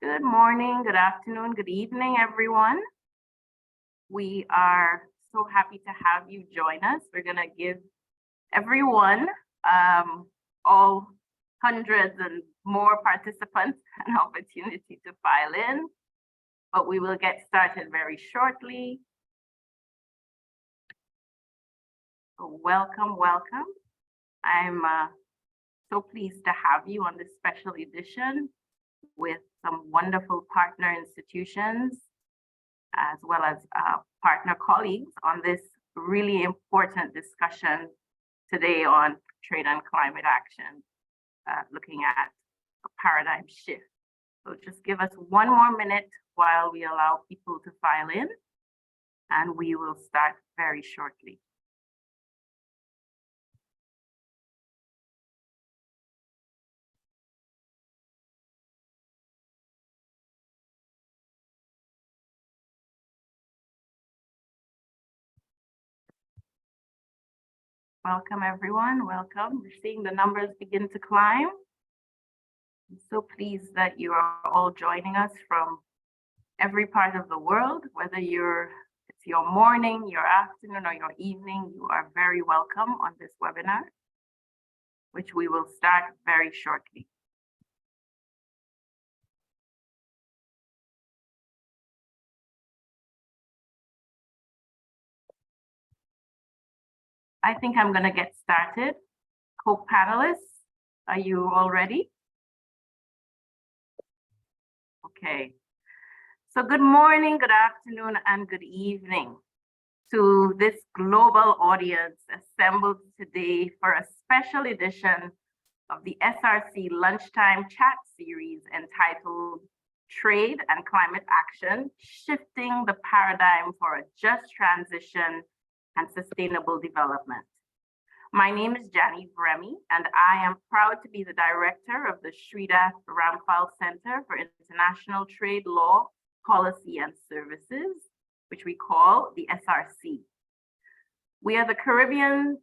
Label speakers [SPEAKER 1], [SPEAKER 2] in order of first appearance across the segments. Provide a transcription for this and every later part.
[SPEAKER 1] Good morning, good afternoon, good evening, everyone. We are so happy to have you join us. We're going to give everyone, all hundreds and more participants, an opportunity to file in, but we will get started very shortly. So welcome. I'm so pleased to have you on this special edition with some wonderful partner institutions, as well as partner colleagues on this really important discussion today on trade and climate action, looking at a paradigm shift. So just give us one more minute while we allow people to file in, and we will start very shortly. Welcome, everyone. Welcome. We're seeing the numbers begin to climb. I'm so pleased that you are all joining us from every part of the world, whether it's your morning, your afternoon, or your evening. You are very welcome on this webinar, which we will start very shortly. I think I'm going to get started. Co-panelists, are you all ready? Okay. So good morning, good afternoon, and good evening to this global audience assembled today for a special edition of the SRC Lunchtime Chat Series entitled Trade and Climate Action, Shifting the Paradigm for a Just Transition and Sustainable Development. My name is Jani Vremi, and I am proud to be the director of the Sridath Ramphal Center for International Trade Law, Policy and Services, which we call the SRC. We are the Caribbean's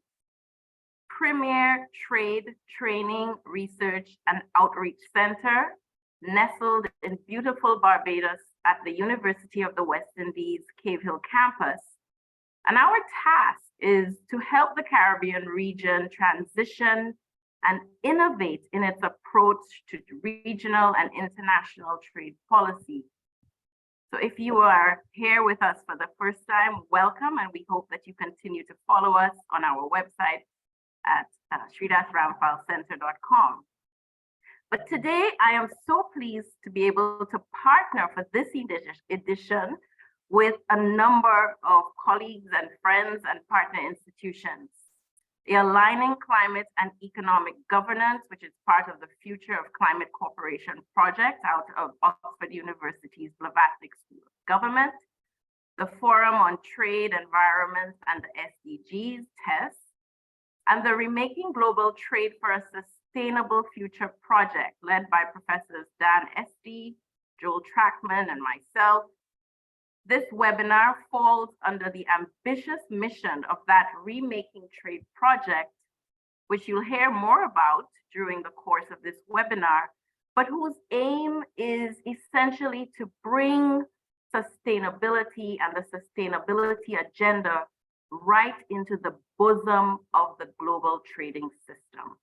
[SPEAKER 1] premier trade, training, research, and outreach center, nestled in beautiful Barbados at the University of the West Indies Cave Hill campus. And our task is to help the Caribbean region transition and innovate in its approach to regional and international trade policy. So if you are here with us for the first time, welcome, and we hope that you continue to follow us on our website at sridathramfalcenter.com. But today I am so pleased to be able to partner for this edition with a number of colleagues and friends and partner institutions. The Aligning Climate and Economic Governance, which is part of the Future of Climate Cooperation project out of Oxford University's Blavatsky School of Government, the Forum on Trade, Environment, and the SDGs, TESS, and the Remaking Global Trade for a Sustainable Future project led by Professors Dan Esty, Joel Trackman, and myself. This webinar falls under the ambitious mission of that Remaking Trade project, which you'll hear more about during the course of this webinar, but whose aim is essentially to bring sustainability and the sustainability agenda right into the bosom of the global trading system.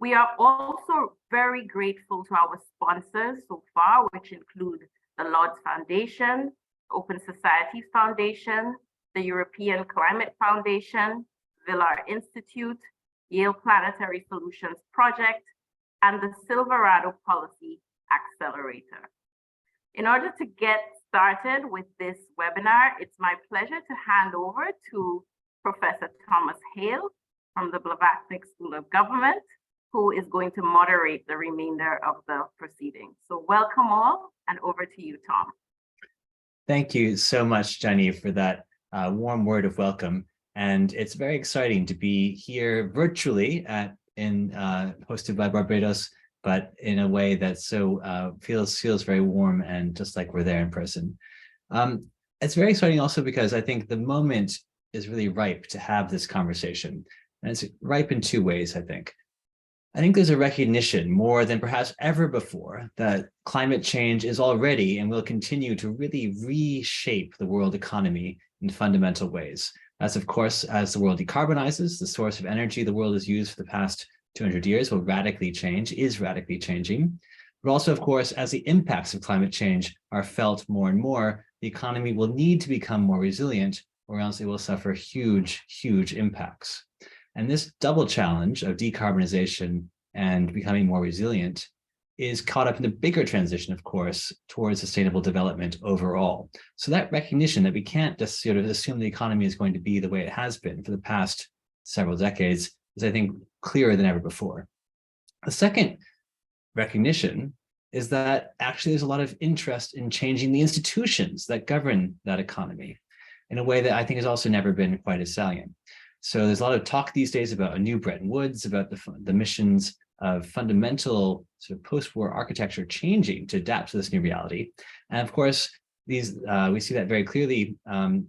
[SPEAKER 1] We are also very grateful to our sponsors so far, which include the Lords Foundation, Open Societies Foundation, the European Climate Foundation, Villar Institute, Yale Planetary Solutions Project, and the Silverado Policy Accelerator. In order to get started with this webinar, it's my pleasure to hand over to Professor Thomas Hale from the Blavatsky School of Government, who is going to moderate the remainder of the proceedings. So welcome all, and over to you, Tom.
[SPEAKER 2] Thank you so much, Jenny, for that warm word of welcome. And it's very exciting to be here virtually hosted by Barbados, but in a way that so feels very warm and just like we're there in person. It's very exciting also because I think the moment is really ripe to have this conversation. And it's ripe in two ways, I think. I think there's a recognition more than perhaps ever before that climate change is already and will continue to really reshape the world economy in fundamental ways. As of course, as the world decarbonizes, the source of energy the world has used for the past 200 years will radically change, is radically changing. But also, of course, as the impacts of climate change are felt more and more, the economy will need to become more resilient, or else it will suffer huge, huge impacts. And this double challenge of decarbonization and becoming more resilient is caught up in the bigger transition, of course, towards sustainable development overall. So that recognition that we can't just sort of assume the economy is going to be the way it has been for the past several decades is, I think, clearer than ever before. The second recognition is that actually there's a lot of interest in changing the institutions that govern that economy in a way that I think has also never been quite as salient. So there's a lot of talk these days about a new Bretton Woods, about the missions of fundamental sort of post-war architecture changing to adapt to this new reality. And of course, these we see that very clearly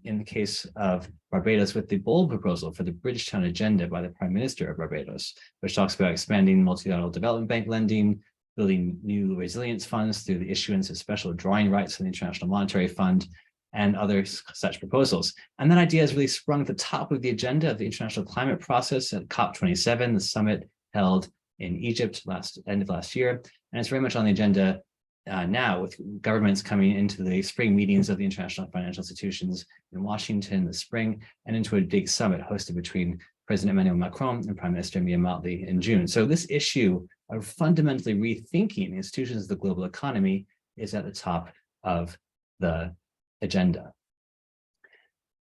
[SPEAKER 2] in the case of Barbados with the bold proposal for the Bridgetown Agenda by the Prime Minister of Barbados, which talks about expanding multilateral development bank lending, building new resilience funds through the issuance of special drawing rights from the International Monetary Fund, and other such proposals. And that idea has really sprung at the top of the agenda of the international climate process at COP27, the summit held in Egypt end of last year. And it's very much on the agenda now, with governments coming into the spring meetings of the international financial institutions in Washington this spring, and into a big summit hosted between President Emmanuel Macron and Prime Minister Mia Mottley in June. So this issue of fundamentally rethinking the institutions of the global economy is at the top of the agenda.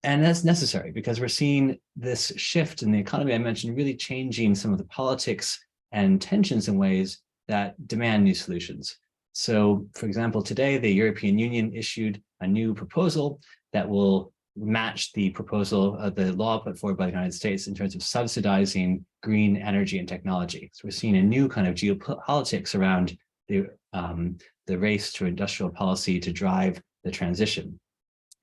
[SPEAKER 2] And that's necessary because we're seeing this shift in the economy I mentioned really changing some of the politics and tensions in ways that demand new solutions. So, for example, today the European Union issued a new proposal that will match the proposal of the law put forward by the United States in terms of subsidizing green energy and technology. So we're seeing a new kind of geopolitics around the race to industrial policy to drive the transition.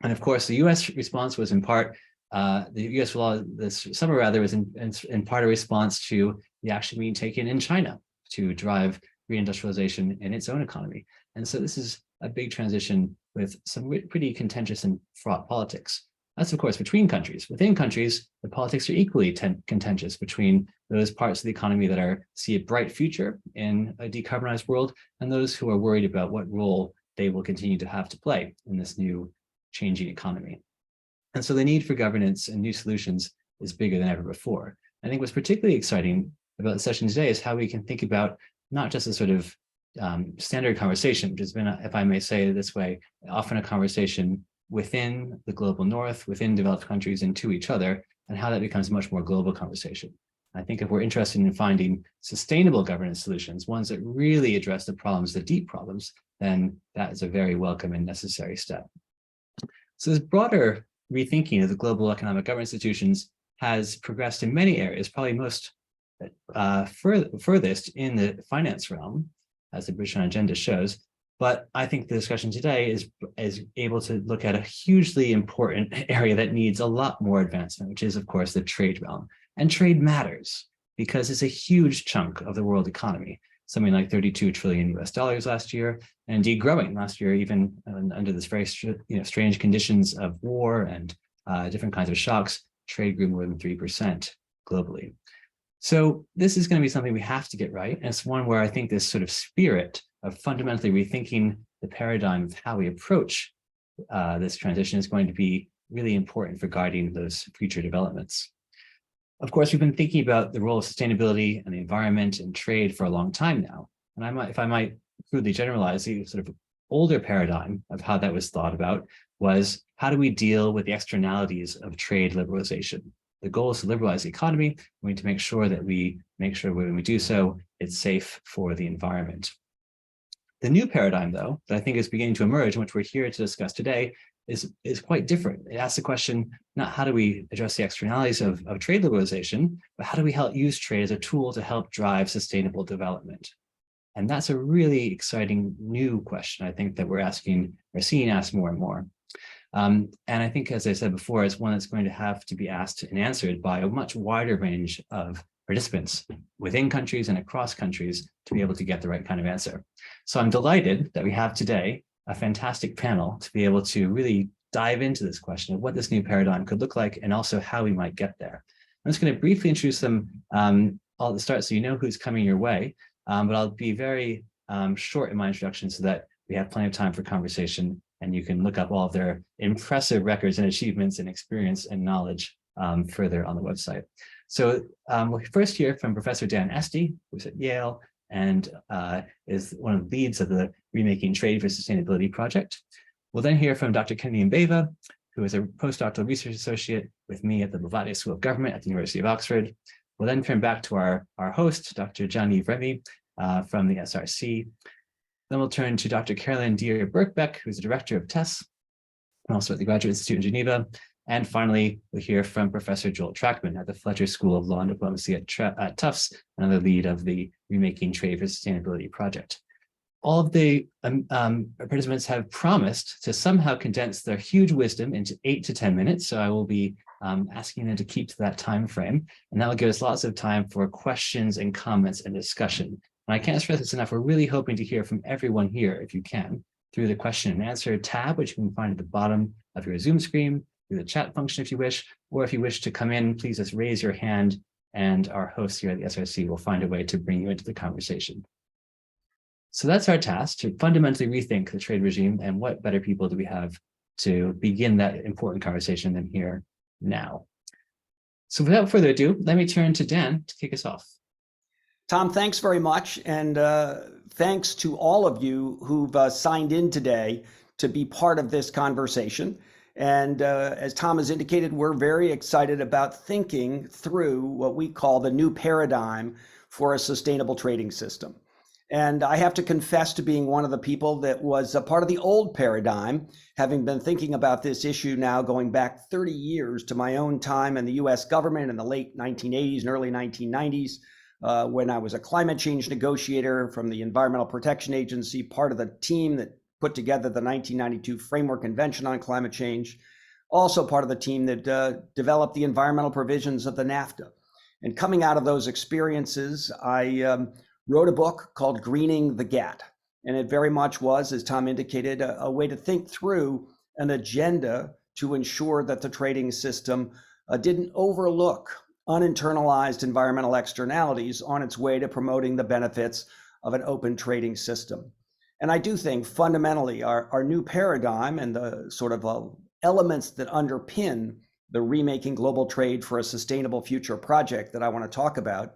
[SPEAKER 2] And of course, the US response was in part, the US law this summer rather was in part a response to the action being taken in China to drive reindustrialization in its own economy. And so this is a big transition with some pretty contentious and fraught politics. That's of course between countries. Within countries, the politics are equally contentious between those parts of the economy that see a bright future in a decarbonized world and those who are worried about what role they will continue to have to play in this new changing economy. And so the need for governance and new solutions is bigger than ever before. I think what's particularly exciting about the session today is how we can think about not just a sort of standard conversation, which has been, if I may say it this way, often a conversation within the global north, within developed countries and to each other, and how that becomes a much more global conversation. I think if we're interested in finding sustainable governance solutions, ones that really address the problems, the deep problems, then that is a very welcome and necessary step. So this broader rethinking of the global economic governance institutions has progressed in many areas, probably most furthest in the finance realm, as the Bridgetown Agenda shows. But I think the discussion today is able to look at a hugely important area that needs a lot more advancement, which is, of course, the trade realm. And trade matters because it's a huge chunk of the world economy, something like 32 trillion US dollars last year, and indeed growing last year, even under this very strange conditions of war and different kinds of shocks, trade grew more than 3% globally. So this is going to be something we have to get right. And it's one where I think this sort of spirit of fundamentally rethinking the paradigm of how we approach this transition is going to be really important for guiding those future developments. Of course, we've been thinking about the role of sustainability and the environment and trade for a long time now. And if I might crudely generalize, the sort of older paradigm of how that was thought about was, how do we deal with the externalities of trade liberalization? The goal is to liberalize the economy. We need to make sure that when we do so, it's safe for the environment. The new paradigm, though, that I think is beginning to emerge, and which we're here to discuss today, is quite different. It asks the question, not how do we address the externalities of trade liberalization, but how do we help use trade as a tool to help drive sustainable development? And that's a really exciting new question, I think, that we're seeing asked more and more. And I think, as I said before, it's one that's going to have to be asked and answered by a much wider range of participants, within countries and across countries to be able to get the right kind of answer. So I'm delighted that we have today a fantastic panel to be able to really dive into this question of what this new paradigm could look like and also how we might get there. I'm just going to briefly introduce them all at the start so you know who's coming your way, but I'll be very short in my introduction so that we have plenty of time for conversation and you can look up all of their impressive records and achievements and experience and knowledge further on the website. So we'll first hear from Professor Dan Esty, who's at Yale and is one of the leads of the Remaking Trade for Sustainability project. We'll then hear from Dr. Kennedy Mbeva, who is a postdoctoral research associate with me at the Blavatsky School of Government at the University of Oxford. We'll then turn back to our host, Dr. Jean-Yves Remy from the SRC. Then we'll turn to Dr. Carolyn Dier-Birkbeck, who's the director of TESS, and also at the Graduate Institute in Geneva. And finally, we'll hear from Professor Joel Trackman at the Fletcher School of Law and Diplomacy at Tufts, another lead of the Remaking Trade for Sustainability project. All of the participants have promised to somehow condense their huge wisdom into 8 to 10 minutes. So I will be asking them to keep to that time frame, and that will give us lots of time for questions and comments and discussion. And I can't stress this enough. We're really hoping to hear from everyone here, if you can, through the question and answer tab, which you can find at the bottom of your Zoom screen, through the chat function if you wish, or if you wish to come in, please just raise your hand and our hosts here at the SRC will find a way to bring you into the conversation. So that's our task, to fundamentally rethink the trade regime, and what better people do we have to begin that important conversation than here now. So without further ado, let me turn to Dan to kick us off.
[SPEAKER 3] Tom, thanks very much. And thanks to all of you who've signed in today to be part of this conversation. And as Tom has indicated, we're very excited about thinking through what we call the new paradigm for a sustainable trading system. And I have to confess to being one of the people that was a part of the old paradigm, having been thinking about this issue now going back 30 years to my own time in the US government in the late 1980s and early 1990s, when I was a climate change negotiator from the Environmental Protection Agency, part of the team that put together the 1992 Framework Convention on Climate Change, also part of the team that developed the environmental provisions of the NAFTA. And coming out of those experiences, I wrote a book called Greening the GATT. And it very much was, as Tom indicated, a way to think through an agenda to ensure that the trading system didn't overlook uninternalized environmental externalities on its way to promoting the benefits of an open trading system. And I do think fundamentally our new paradigm and the sort of elements that underpin the Remaking Global Trade for a Sustainable Future project that I want to talk about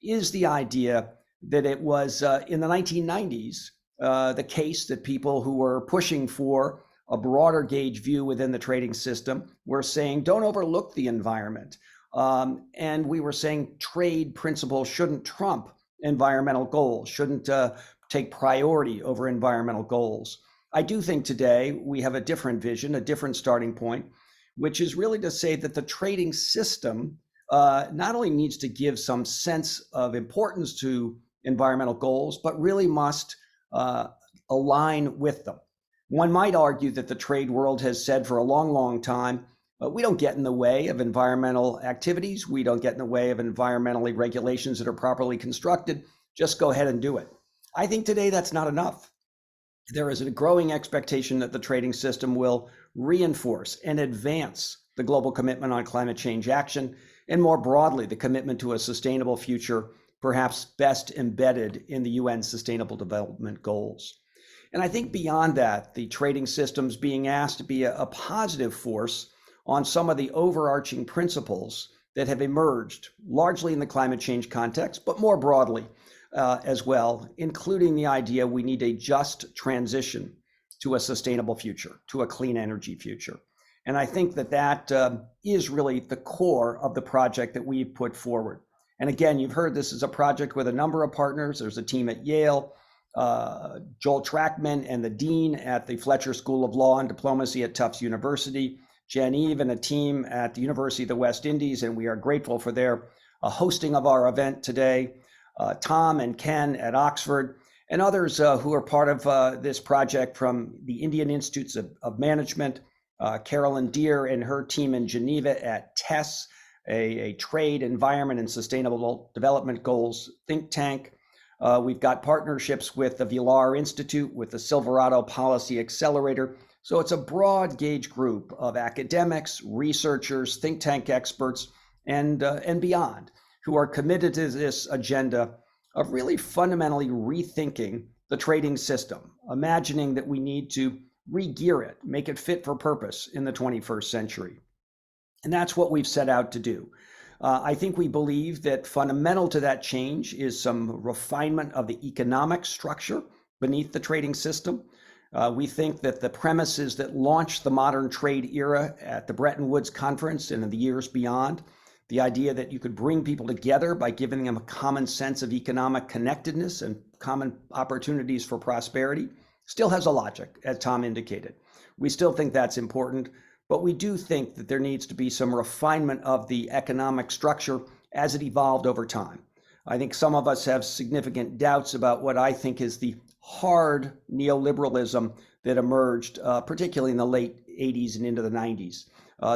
[SPEAKER 3] is the idea that it was in the 1990s, the case that people who were pushing for a broader gauge view within the trading system were saying, don't overlook the environment. And we were saying trade principles shouldn't trump environmental goals, shouldn't take priority over environmental goals. I do think today we have a different vision, a different starting point, which is really to say that the trading system not only needs to give some sense of importance to environmental goals, but really must align with them. One might argue that the trade world has said for a long, long time, we don't get in the way of environmental activities. We don't get in the way of environmentally regulations that are properly constructed. Just go ahead and do it. I think today that's not enough. There is a growing expectation that the trading system will reinforce and advance the global commitment on climate change action, and more broadly, the commitment to a sustainable future, perhaps best embedded in the UN Sustainable Development Goals. And I think beyond that, the trading system's being asked to be a positive force on some of the overarching principles that have emerged, largely in the climate change context, but more broadly as well, including the idea we need a just transition to a sustainable future, to a clean energy future. And I think that that is really the core of the project that we've put forward. And again, you've heard this is a project with a number of partners. There's a team at Yale, Joel Trackman and the dean at the Fletcher School of Law and Diplomacy at Tufts University, Jean-Yves and a team at the University of the West Indies, and we are grateful for their hosting of our event today. Tom and Ken at Oxford, and others who are part of this project from the Indian Institutes of Management, Carolyn Dier and her team in Geneva at TESS, a trade, environment, and sustainable development goals think tank. We've got partnerships with the Villar Institute, with the Silverado Policy Accelerator. So it's a broad gauge group of academics, researchers, think tank experts, and beyond, who are committed to this agenda of really fundamentally rethinking the trading system, imagining that we need to re-gear it, make it fit for purpose in the 21st century. And that's what we've set out to do. I think we believe that fundamental to that change is some refinement of the economic structure beneath the trading system. We think that the premises that launched the modern trade era at the Bretton Woods Conference and in the years beyond, the idea that you could bring people together by giving them a common sense of economic connectedness and common opportunities for prosperity, still has a logic, as Tom indicated. We still think that's important, but we do think that there needs to be some refinement of the economic structure as it evolved over time. I think some of us have significant doubts about what I think is the hard neoliberalism that emerged, particularly in the late 80s and into the 90s,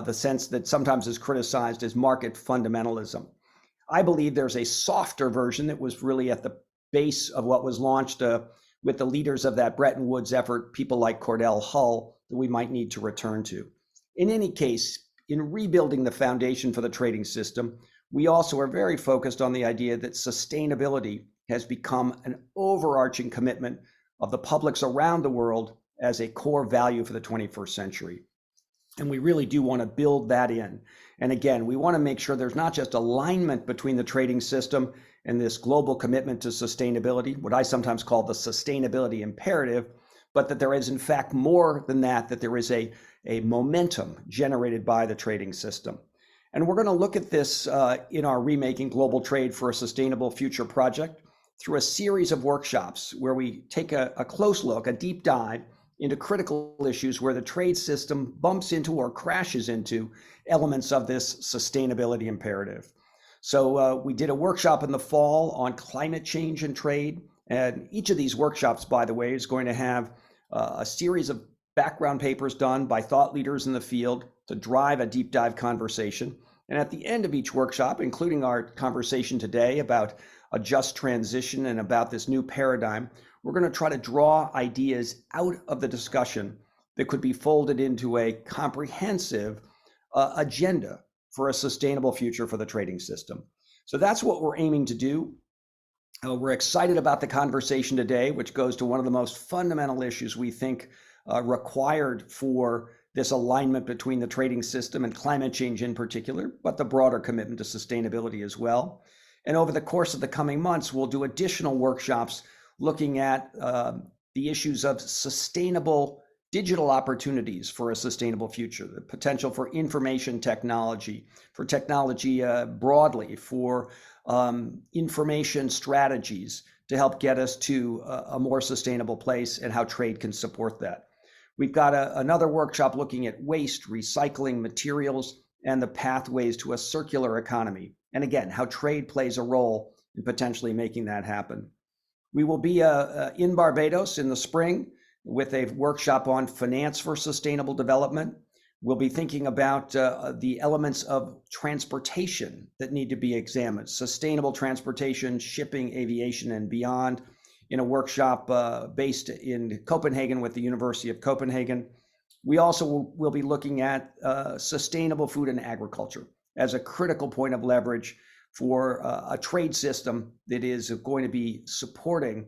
[SPEAKER 3] the sense that sometimes is criticized as market fundamentalism. I believe there's a softer version that was really at the base of what was launched with the leaders of that Bretton Woods effort, people like Cordell Hull, that we might need to return to. In any case, in rebuilding the foundation for the trading system, we also are very focused on the idea that sustainability has become an overarching commitment of the publics around the world as a core value for the 21st century. And we really do want to build that in. And again, we want to make sure there's not just alignment between the trading system and this global commitment to sustainability, what I sometimes call the sustainability imperative, but that there is in fact more than that, that there is a momentum generated by the trading system. And we're going to look at this in our Remaking Global Trade for a Sustainable Future project through a series of workshops where we take a close look, a deep dive into critical issues where the trade system bumps into or crashes into elements of this sustainability imperative. So we did a workshop in the fall on climate change and trade. And each of these workshops, by the way, is going to have a series of background papers done by thought leaders in the field to drive a deep dive conversation. And at the end of each workshop, including our conversation today about a just transition and about this new paradigm, we're going to try to draw ideas out of the discussion that could be folded into a comprehensive agenda for a sustainable future for the trading system. So that's what we're aiming to do. We're excited about the conversation today, which goes to one of the most fundamental issues we think required for this alignment between the trading system and climate change in particular, but the broader commitment to sustainability as well. And over the course of the coming months, we'll do additional workshops looking at the issues of sustainable digital opportunities for a sustainable future, the potential for information technology, for technology broadly, for information strategies to help get us to a more sustainable place and how trade can support that. We've got another workshop looking at waste, recycling, materials, and the pathways to a circular economy. And again, how trade plays a role in potentially making that happen. We will be in Barbados in the spring with a workshop on finance for sustainable development. We'll be thinking about the elements of transportation that need to be examined, sustainable transportation, shipping, aviation, and beyond, in a workshop based in Copenhagen with the University of Copenhagen. We also will be looking at sustainable food and agriculture as a critical point of leverage for a trade system that is going to be supporting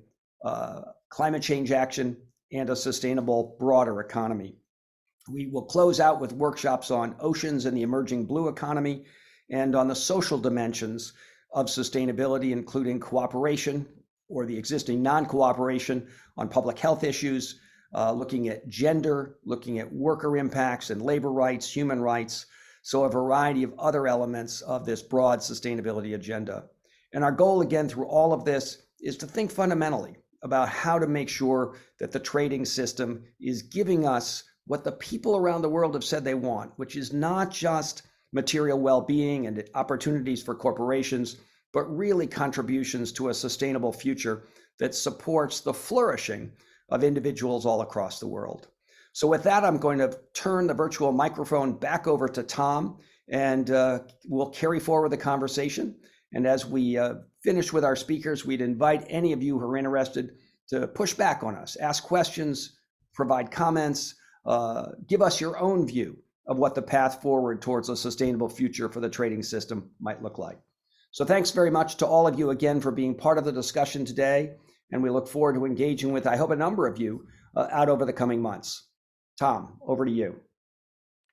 [SPEAKER 3] climate change action and a sustainable broader economy. We will close out with workshops on oceans and the emerging blue economy and on the social dimensions of sustainability, including cooperation or the existing non-cooperation on public health issues, looking at gender, looking at worker impacts and labor rights, human rights, so a variety of other elements of this broad sustainability agenda. And our goal, again, through all of this is to think fundamentally about how to make sure that the trading system is giving us what the people around the world have said they want, which is not just material well-being and opportunities for corporations, but really contributions to a sustainable future that supports the flourishing of individuals all across the world. So with that, I'm going to turn the virtual microphone back over to Tom, and we'll carry forward the conversation. And as we finish with our speakers, we'd invite any of you who are interested to push back on us, ask questions, provide comments, give us your own view of what the path forward towards a sustainable future for the trading system might look like. So thanks very much to all of you again for being part of the discussion today. And we look forward to engaging with, I hope, a number of you out over the coming months. Tom, over to you.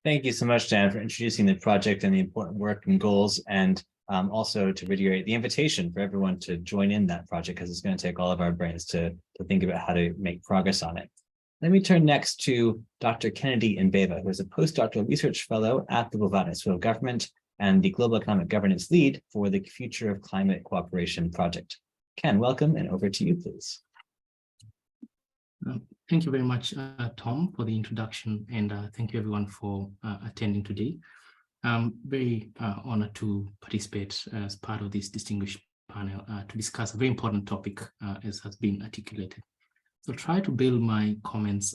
[SPEAKER 2] Thank you so much, Dan, for introducing the project and the important work and goals, and also to reiterate the invitation for everyone to join in that project, because it's going to take all of our brains to think about how to make progress on it. Let me turn next to Dr. Kennedy Mbeva, who is a postdoctoral research fellow at the Bovada School of Government and the Global Economic Governance Lead for the Future of Climate Cooperation Project. Ken, welcome, and over to you, please.
[SPEAKER 4] Thank you very much, Tom, for the introduction, and thank you everyone for attending today. I'm very honored to participate as part of this distinguished panel to discuss a very important topic as has been articulated. So I'll try to build my comments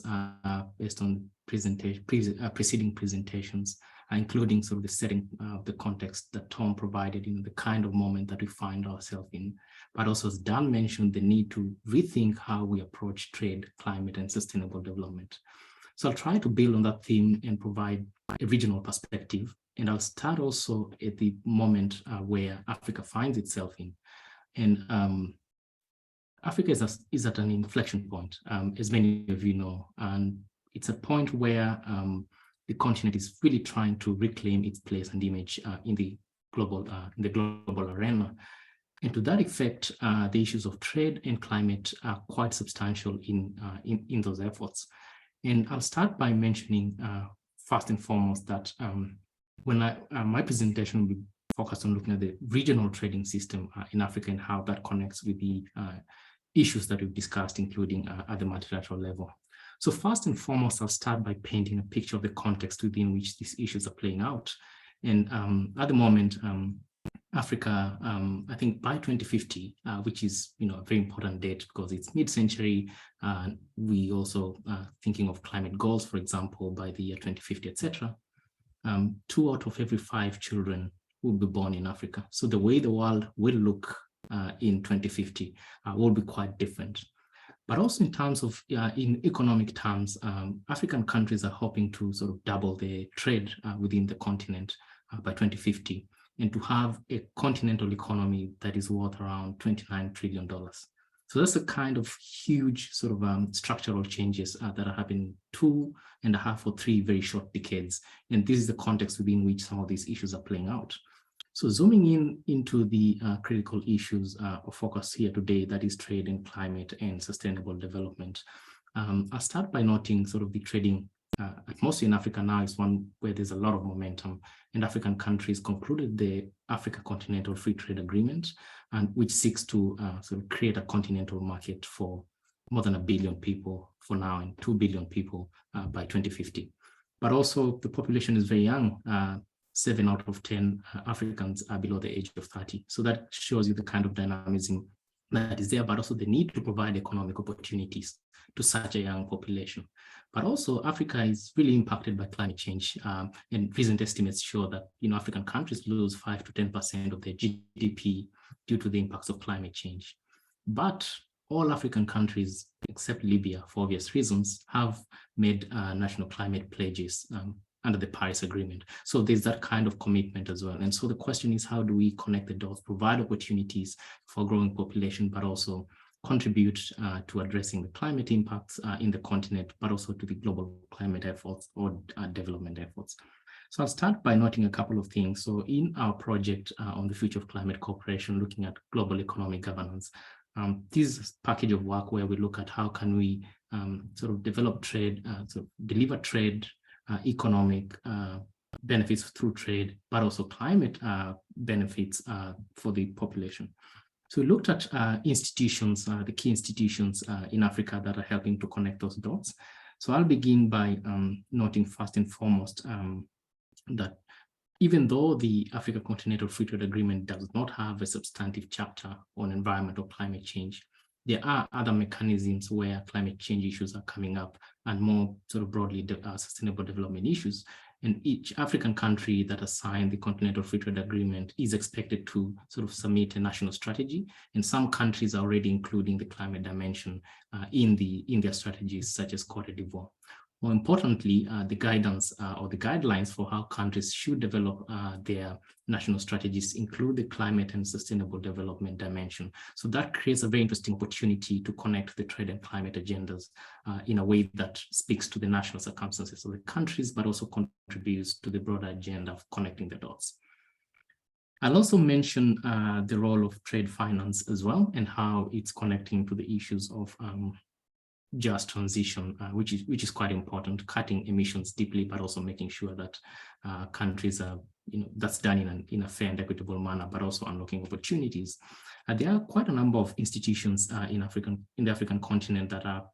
[SPEAKER 4] based on preceding presentations, including sort of the setting of the context that Tom provided, the kind of moment that we find ourselves in, but also, as Dan mentioned, the need to rethink how we approach trade, climate, and sustainable development. So I'll try to build on that theme and provide a regional perspective. And I'll start also at the moment where Africa finds itself in. And Africa is at an inflection point, as many of you know, and it's a point where the continent is really trying to reclaim its place and image in the global arena. And to that effect, the issues of trade and climate are quite substantial in those efforts. And I'll start by mentioning first and foremost that my presentation will be focused on looking at the regional trading system in Africa and how that connects with the issues that we've discussed, including at the multilateral level. So first and foremost, I'll start by painting a picture of the context within which these issues are playing out. And at the moment, Africa, I think by 2050, which is a very important date because it's mid-century, we also thinking of climate goals, for example, by the year 2050, etc. 2 out of every 5 children will be born in Africa. So the way the world will look in 2050 will be quite different. But also in terms of, in economic terms, African countries are hoping to sort of double their trade within the continent by 2050, and to have a continental economy that is worth around $29 trillion. So that's the kind of huge sort of structural changes that are happening 2.5 or 3 very short decades. And this is the context within which some of these issues are playing out. So zooming into the critical issues of focus here today, that is trade and climate and sustainable development. I'll start by noting sort of the trading mostly in Africa now is one where there's a lot of momentum, and African countries concluded the Africa Continental Free Trade Agreement, and which seeks to sort of create a continental market for more than 1 billion people for now and 2 billion people by 2050. But also the population is very young. 7 out of 10 Africans are below the age of 30. So that shows you the kind of dynamism that is there, but also the need to provide economic opportunities to such a young population. But also Africa is really impacted by climate change. And recent estimates show that African countries lose 5 to 10% of their GDP due to the impacts of climate change. But all African countries, except Libya, for obvious reasons, have made national climate pledges under the Paris Agreement. So there's that kind of commitment as well. And so the question is, how do we connect the dots, provide opportunities for a growing population, but also contribute to addressing the climate impacts in the continent, but also to the global climate efforts or development efforts. So I'll start by noting a couple of things. So in our project on the future of climate cooperation, looking at global economic governance, this is a package of work where we look at how can we sort of develop trade, sort of deliver trade, economic benefits through trade, but also climate benefits for the population. So we looked at institutions, the key institutions in Africa that are helping to connect those dots. So I'll begin by noting first and foremost that even though the Africa Continental Free Trade Agreement does not have a substantive chapter on environmental climate change, there are other mechanisms where climate change issues are coming up and more sort of broadly sustainable development issues. And each African country that has signed the Continental Free Trade Agreement is expected to sort of submit a national strategy. And some countries are already including the climate dimension in their strategies, such as Cote d'Ivoire. More importantly, the guidance or the guidelines for how countries should develop their national strategies include the climate and sustainable development dimension. So that creates a very interesting opportunity to connect the trade and climate agendas in a way that speaks to the national circumstances of the countries, but also contributes to the broader agenda of connecting the dots. I'll also mention the role of trade finance as well, and how it's connecting to the issues of just transition, which is quite important, cutting emissions deeply, but also making sure that countries are, that's done in a fair and equitable manner, but also unlocking opportunities. There are quite a number of institutions in the African continent that are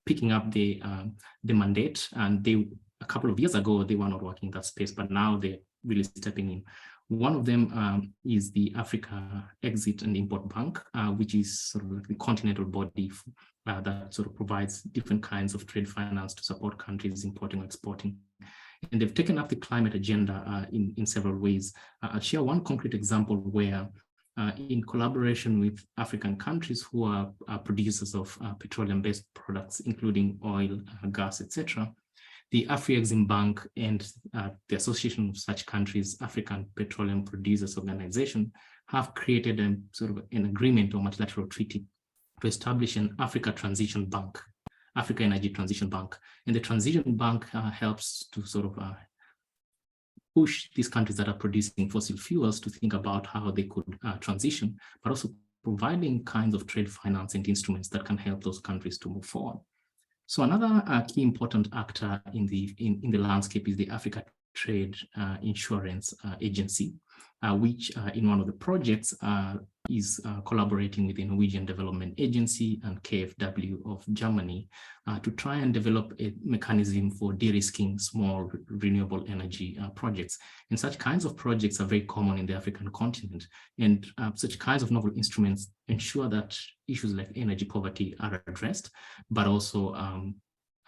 [SPEAKER 4] picking up the mandate, and a couple of years ago they were not working in that space, but now they're really stepping in. One of them is the Africa Export and Import Bank, which is sort of like the continental body that sort of provides different kinds of trade finance to support countries importing or exporting. And they've taken up the climate agenda in several ways. I'll share one concrete example where in collaboration with African countries who are producers of petroleum-based products, including oil, gas, etc., the Afrexim Bank and the Association of such countries, African Petroleum Producers Organization, have created a sort of an agreement or multilateral treaty to establish an Africa Transition Bank, Africa Energy Transition Bank. And the Transition Bank helps to sort of push these countries that are producing fossil fuels to think about how they could transition, but also providing kinds of trade financing instruments that can help those countries to move forward. So another key important actor in the landscape is the Africa Trade Insurance Agency, which in one of the projects is collaborating with the Norwegian Development Agency and KfW of Germany to try and develop a mechanism for de-risking small renewable energy projects. And such kinds of projects are very common in the African continent. And such kinds of novel instruments ensure that issues like energy poverty are addressed, but also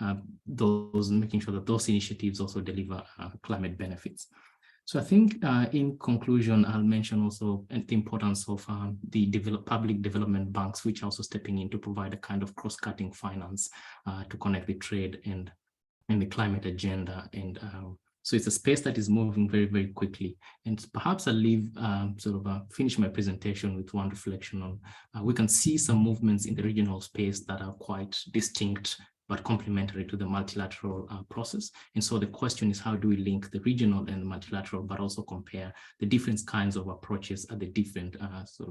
[SPEAKER 4] making sure that those initiatives also deliver climate benefits. So I think in conclusion, I'll mention also the importance of the public development banks, which are also stepping in to provide a kind of cross-cutting finance to connect the trade and the climate agenda. And so it's a space that is moving very, very quickly. And perhaps I'll leave finish my presentation with one reflection on, we can see some movements in the regional space that are quite distinct but complementary to the multilateral process. And so the question is, how do we link the regional and the multilateral, but also compare the different kinds of approaches at the different,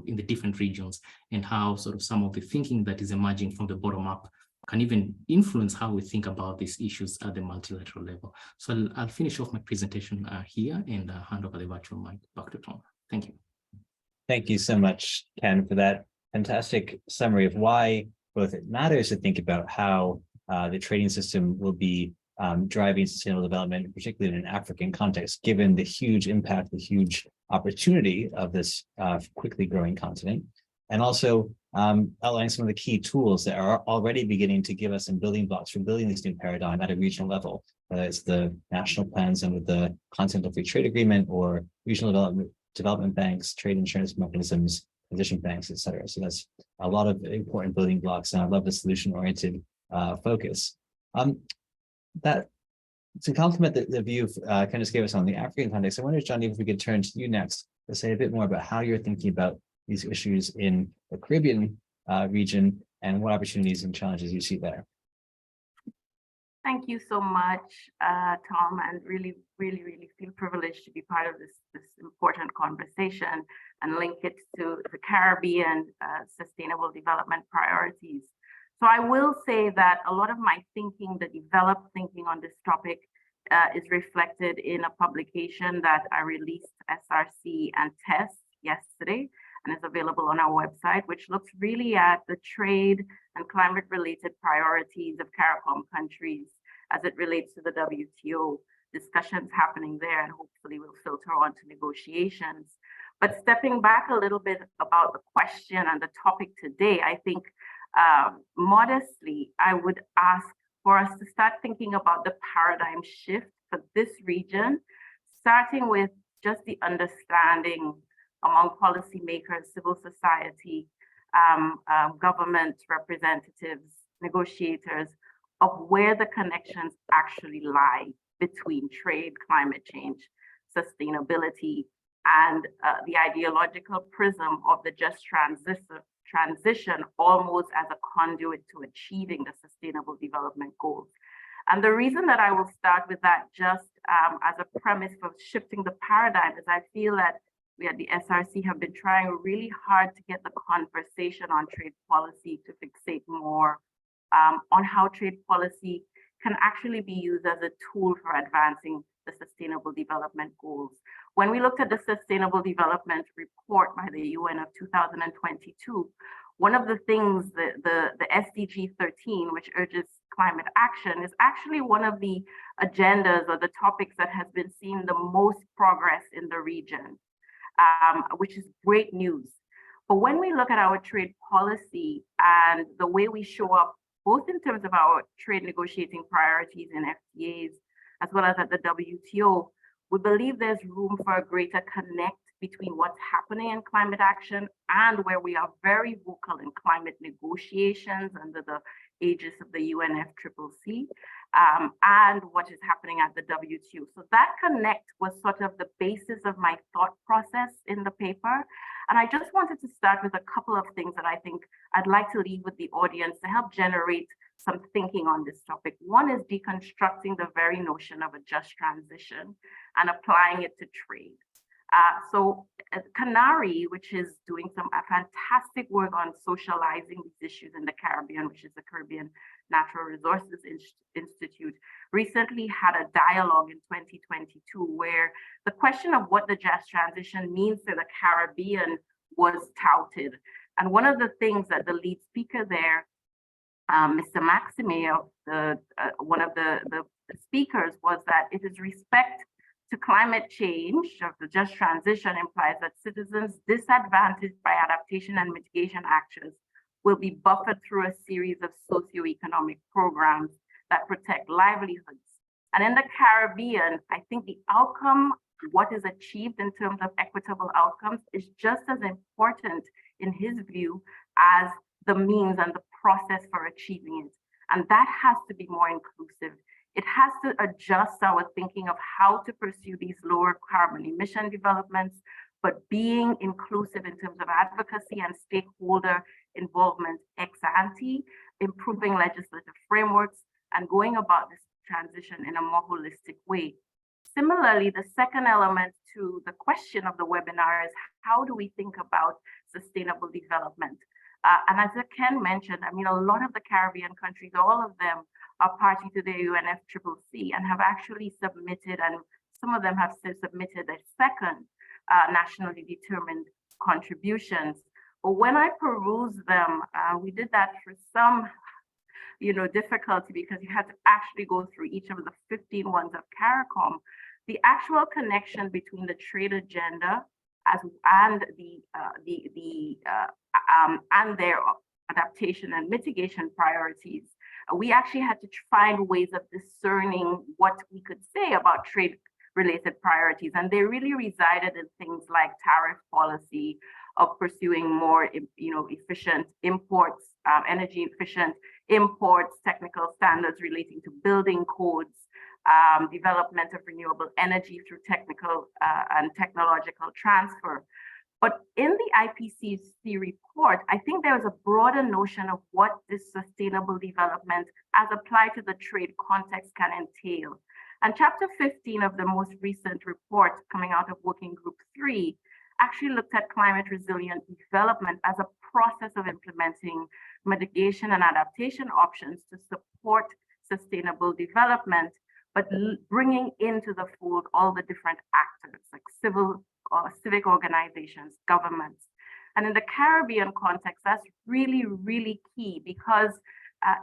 [SPEAKER 4] in the different regions, and how sort of some of the thinking that is emerging from the bottom up can even influence how we think about these issues at the multilateral level. So I'll finish off my presentation here and hand over the virtual mic back to Tom. Thank you.
[SPEAKER 2] Thank you so much, Ken, for that fantastic summary of why both it matters to think about how the trading system will be driving sustainable development, particularly in an African context, given the huge impact, the huge opportunity of this quickly growing continent, and also outlining some of the key tools that are already beginning to give us some building blocks for building this new paradigm at a regional level, whether it's the national plans under the Continental Free Trade Agreement or regional development banks, trade insurance mechanisms, transition banks, et cetera. So that's a lot of important building blocks, and I love the solution-oriented focus. That to complement the view Ken just gave us on the African context, I wonder, Johnny, if we could turn to you next to say a bit more about how you're thinking about these issues in the Caribbean region and what opportunities and challenges you see there.
[SPEAKER 1] Thank you so much, Tom, and really feel privileged to be part of this important conversation and link it to the Caribbean sustainable development priorities. So I will say that a lot of my thinking, the developed thinking on this topic is reflected in a publication that I released SRC and TESS yesterday, and is available on our website, which looks really at the trade and climate related priorities of CARICOM countries as it relates to the WTO, discussions happening there, and hopefully will filter on to negotiations. But stepping back a little bit about the question and the topic today, I think modestly, I would ask for us to start thinking about the paradigm shift for this region, starting with just the understanding among policymakers, civil society, government representatives, negotiators, of where the connections actually lie between trade, climate change, sustainability, and the ideological prism of the just transition almost as a conduit to achieving the Sustainable Development Goals. And the reason that I will start with that just as a premise for shifting the paradigm is I feel that we at the SRC have been trying really hard to get the conversation on trade policy to fixate more on how trade policy can actually be used as a tool for advancing the Sustainable Development Goals. When we looked at the Sustainable Development Report by the UN of 2022, one of the things, the SDG 13, which urges climate action, is actually one of the agendas or the topics that has been seeing the most progress in the region, which is great news. But when we look at our trade policy and the way we show up, both in terms of our trade negotiating priorities in FTAs, as well as at the WTO, we believe there's room for a greater connect between what's happening in climate action and where we are very vocal in climate negotiations under the aegis of the UNFCCC, and what is happening at the WTO. So that connect was sort of the basis of my thought process in the paper. And I just wanted to start with a couple of things that I think I'd like to leave with the audience to help generate some thinking on this topic. One is deconstructing the very notion of a just transition and applying it to trade. So CANARI, which is doing some fantastic work on socializing these issues in the Caribbean, which is the Caribbean Natural Resources Institute, recently had a dialogue in 2022 where the question of what the just transition means to the Caribbean was touted. And one of the things that the lead speaker there, Mr. Maxime, one of the speakers, was that it is respect to climate change of the just transition implies that citizens disadvantaged by adaptation and mitigation actions will be buffered through a series of socioeconomic programs that protect livelihoods. And in the Caribbean, I think the outcome, what is achieved in terms of equitable outcomes, is just as important in his view as the means and the process for achieving it. And that has to be more inclusive. It has to adjust our thinking of how to pursue these lower carbon emission developments, but being inclusive in terms of advocacy and stakeholder involvement ex ante, improving legislative frameworks, and going about this transition in a more holistic way. Similarly, the second element to the question of the webinar is how do we think about sustainable development? And as Ken mentioned, I mean, a lot of the Caribbean countries, all of them are party to the UNFCCC and have actually submitted, and some of them have submitted their second nationally determined contributions. But when I peruse them, we did that for some, difficulty because you had to actually go through each of the 15 ones of CARICOM. The actual connection between the trade agenda and their adaptation and mitigation priorities, we actually had to find ways of discerning what we could say about trade related priorities. And they really resided in things like tariff policy, of pursuing more, efficient imports, energy efficient imports, technical standards relating to building codes, development of renewable energy through technical and technological transfer. But in the IPCC report, I think there is a broader notion of what this sustainable development as applied to the trade context can entail. And chapter 15 of the most recent report coming out of Working Group 3 actually looked at climate resilient development as a process of implementing mitigation and adaptation options to support sustainable development, but bringing into the fold all the different actors like civic organizations, governments. And in the Caribbean context, that's really, really key because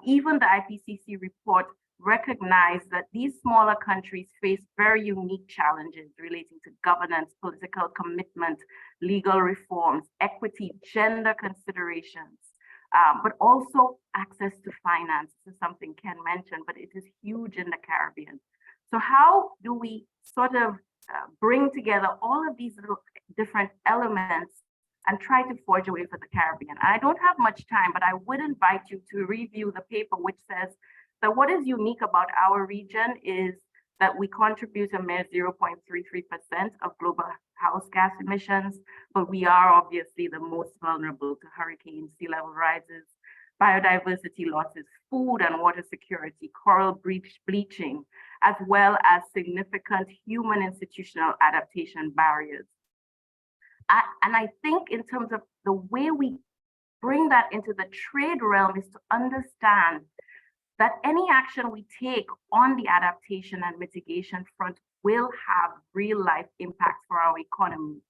[SPEAKER 1] even the IPCC report recognized that these smaller countries face very unique challenges relating to governance, political commitment, legal reforms, equity, gender considerations, but also access to finance. This is something Ken mentioned, but it is huge in the Caribbean. So how do we sort of bring together all of these little different elements and try to forge a way for the Caribbean? I don't have much time, but I would invite you to review the paper, which says that what is unique about our region is that we contribute a mere 0.33% of global house gas emissions, but we are obviously the most vulnerable to hurricanes, sea level rises, biodiversity losses, food and water security, coral bleaching, as well as significant human institutional adaptation barriers. And I think in terms of the way we bring that into the trade realm is to understand that any action we take on the adaptation and mitigation front will have real life impacts for our economy.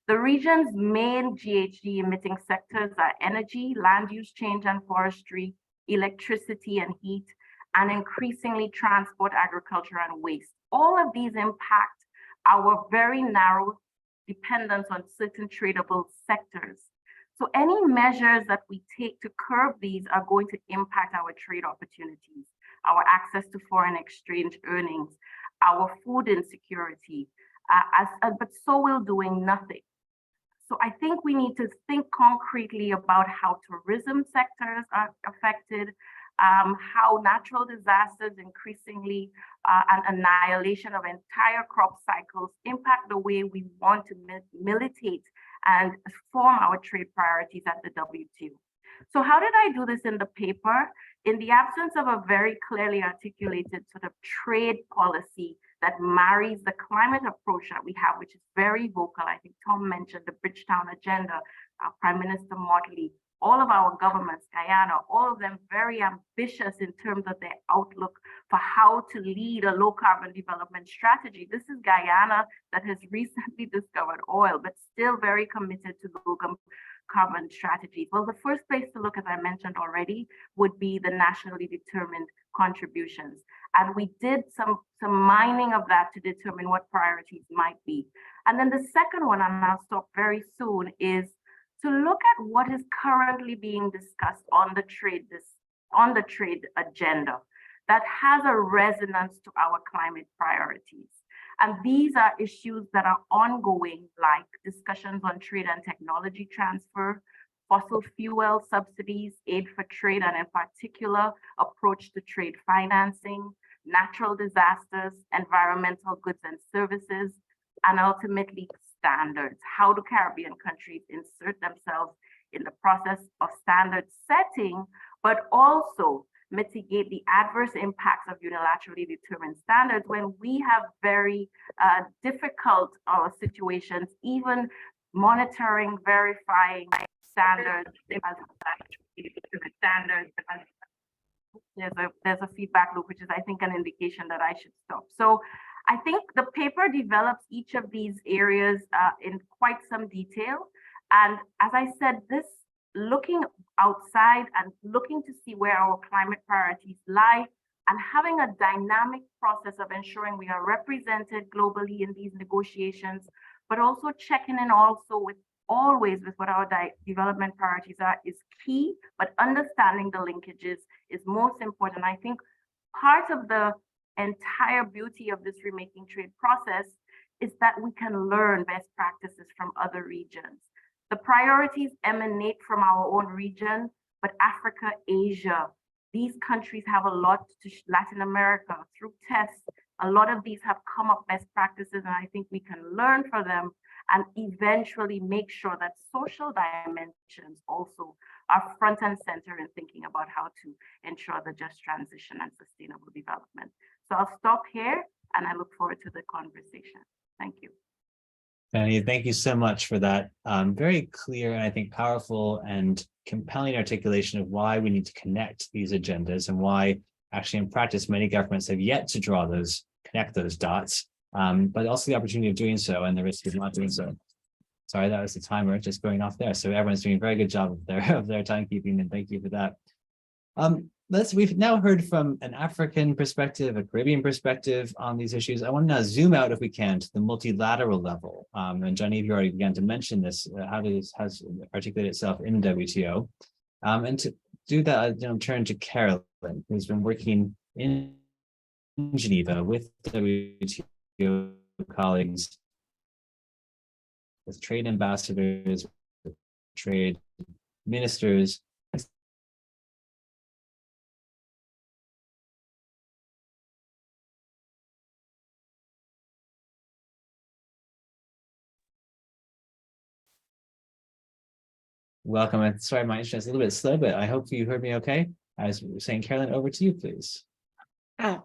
[SPEAKER 1] The region's main GHG emitting sectors are energy, land use change and forestry, electricity and heat, and increasingly transport, agriculture, and waste. All of these impact our very narrow dependence on certain tradable sectors. So any measures that we take to curb these are going to impact our trade opportunities, our access to foreign exchange earnings, our food insecurity, but so will doing nothing. So I think we need to think concretely about how tourism sectors are affected, how natural disasters increasingly and annihilation of entire crop cycles impact the way we want to militate and form our trade priorities at the WTO. So how did I do this in the paper? In the absence of a very clearly articulated sort of trade policy that marries the climate approach that we have, which is very vocal. I think Tom mentioned the Bridgetown Agenda, Prime Minister Motley, all of our governments, Guyana, all of them very ambitious in terms of their outlook for how to lead a low carbon development strategy. This is Guyana that has recently discovered oil, but still very committed to low carbon strategies. Well, the first place to look, as I mentioned already, would be the nationally determined contributions. And we did some mining of that to determine what priorities might be. And then the second one, and I'll stop very soon, is to look at what is currently being discussed on the trade agenda that has a resonance to our climate priorities. And these are issues that are ongoing, like discussions on trade and technology transfer, fossil fuel subsidies, aid for trade, and in particular, approach to trade financing, natural disasters, environmental goods and services, and ultimately standards. How do Caribbean countries insert themselves in the process of standard setting, but also mitigate the adverse impacts of unilaterally determined standards when we have very difficult situations, even monitoring, verifying standards. There's a feedback loop, which is, I think, an indication that I should stop. So I think the paper develops each of these areas in quite some detail. And as I said, this looking outside and looking to see where our climate priorities lie and having a dynamic process of ensuring we are represented globally in these negotiations, but also checking in also with always with what our development priorities are is key, but understanding the linkages is most important. I think part of the entire beauty of this remaking trade process is that we can learn best practices from other regions. The priorities emanate from our own region, but Africa, Asia, these countries have a lot to Latin America through tests. A lot of these have come up best practices, and I think we can learn from them and eventually make sure that social dimensions also are front and center in thinking about how to ensure the just transition and sustainable development. So I'll stop here and I look forward to the conversation. Thank you.
[SPEAKER 2] Fanny, thank you so much for that very clear and I think powerful and compelling articulation of why we need to connect these agendas and why actually in practice many governments have yet to connect those dots, but also the opportunity of doing so and the risk of not doing so. Sorry, that was the timer just going off there. So everyone's doing a very good job of their timekeeping, and thank you for that. We've now heard from an African perspective, a Caribbean perspective on these issues. I want to now zoom out, if we can, to the multilateral level. And Johnny, you already began to mention this, how this has articulated itself in WTO. And to do that, I turn to Carolyn, who's been working in Geneva with WTO colleagues, with trade ambassadors, with trade ministers. Welcome. And sorry, my internet is a little bit slow, but I hope you heard me okay. I was saying, Carolyn, over to you, please.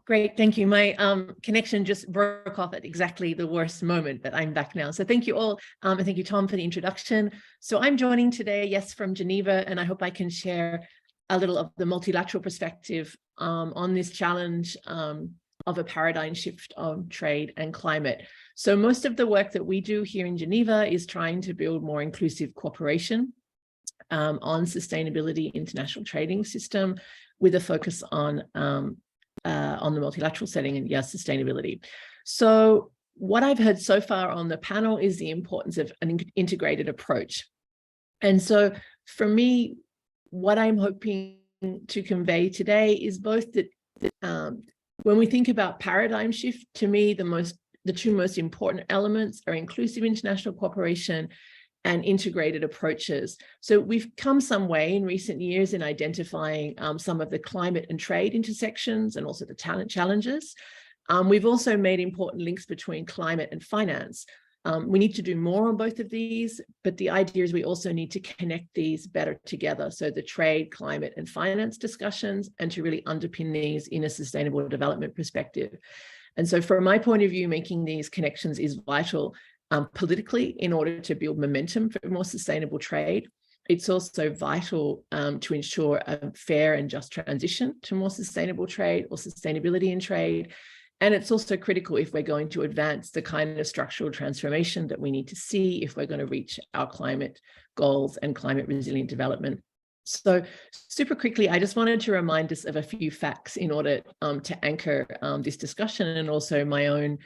[SPEAKER 5] Great, thank you. My connection just broke off at exactly the worst moment, but I'm back now. So thank you all, and thank you, Tom, for the introduction. So I'm joining today, yes, from Geneva, and I hope I can share a little of the multilateral perspective on this challenge of a paradigm shift on trade and climate. So most of the work that we do here in Geneva is trying to build more inclusive cooperation on sustainability international trading system with a focus on the multilateral setting and yes, sustainability. So what I've heard so far on the panel is the importance of an integrated approach. And so for me, what I'm hoping to convey today is both that when we think about paradigm shift, to me, the two most important elements are inclusive international cooperation and integrated approaches. So we've come some way in recent years in identifying some of the climate and trade intersections and also the talent challenges. We've also made important links between climate and finance. We need to do more on both of these, but the idea is we also need to connect these better together. So the trade, climate, and finance discussions, and to really underpin these in a sustainable development perspective. And so from my point of view, making these connections is vital politically in order to build momentum for more sustainable trade. It's also vital to ensure a fair and just transition to more sustainable trade or sustainability in trade. And it's also critical if we're going to advance the kind of structural transformation that we need to see if we're going to reach our climate goals and climate resilient development. So super quickly, I just wanted to remind us of a few facts in order to anchor this discussion and also my own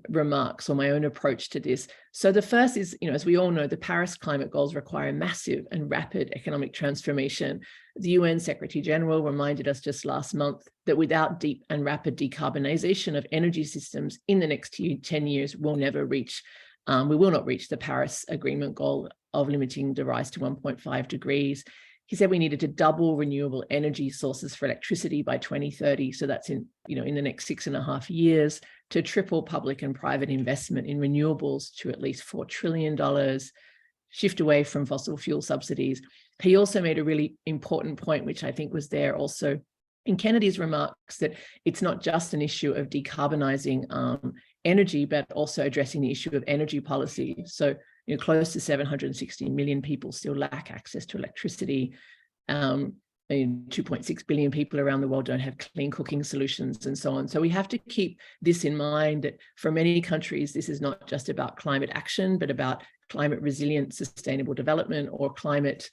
[SPEAKER 5] remarks or my own approach to this. So the first is, as we all know, the Paris climate goals require massive and rapid economic transformation. The UN Secretary General reminded us just last month that without deep and rapid decarbonization of energy systems in the next 10 years, we will not reach the Paris Agreement goal of limiting the rise to 1.5 degrees. He said we needed to double renewable energy sources for electricity by 2030. So that's in the next 6.5 years, to triple public and private investment in renewables to at least $4 trillion, shift away from fossil fuel subsidies. He also made a really important point, which I think was there also in Kennedy's remarks, that it's not just an issue of decarbonizing energy, but also addressing the issue of energy policy. So close to 760 million people still lack access to electricity. 2.6 billion people around the world don't have clean cooking solutions and so on. So we have to keep this in mind, that for many countries, this is not just about climate action, but about climate resilient, sustainable development, or climate,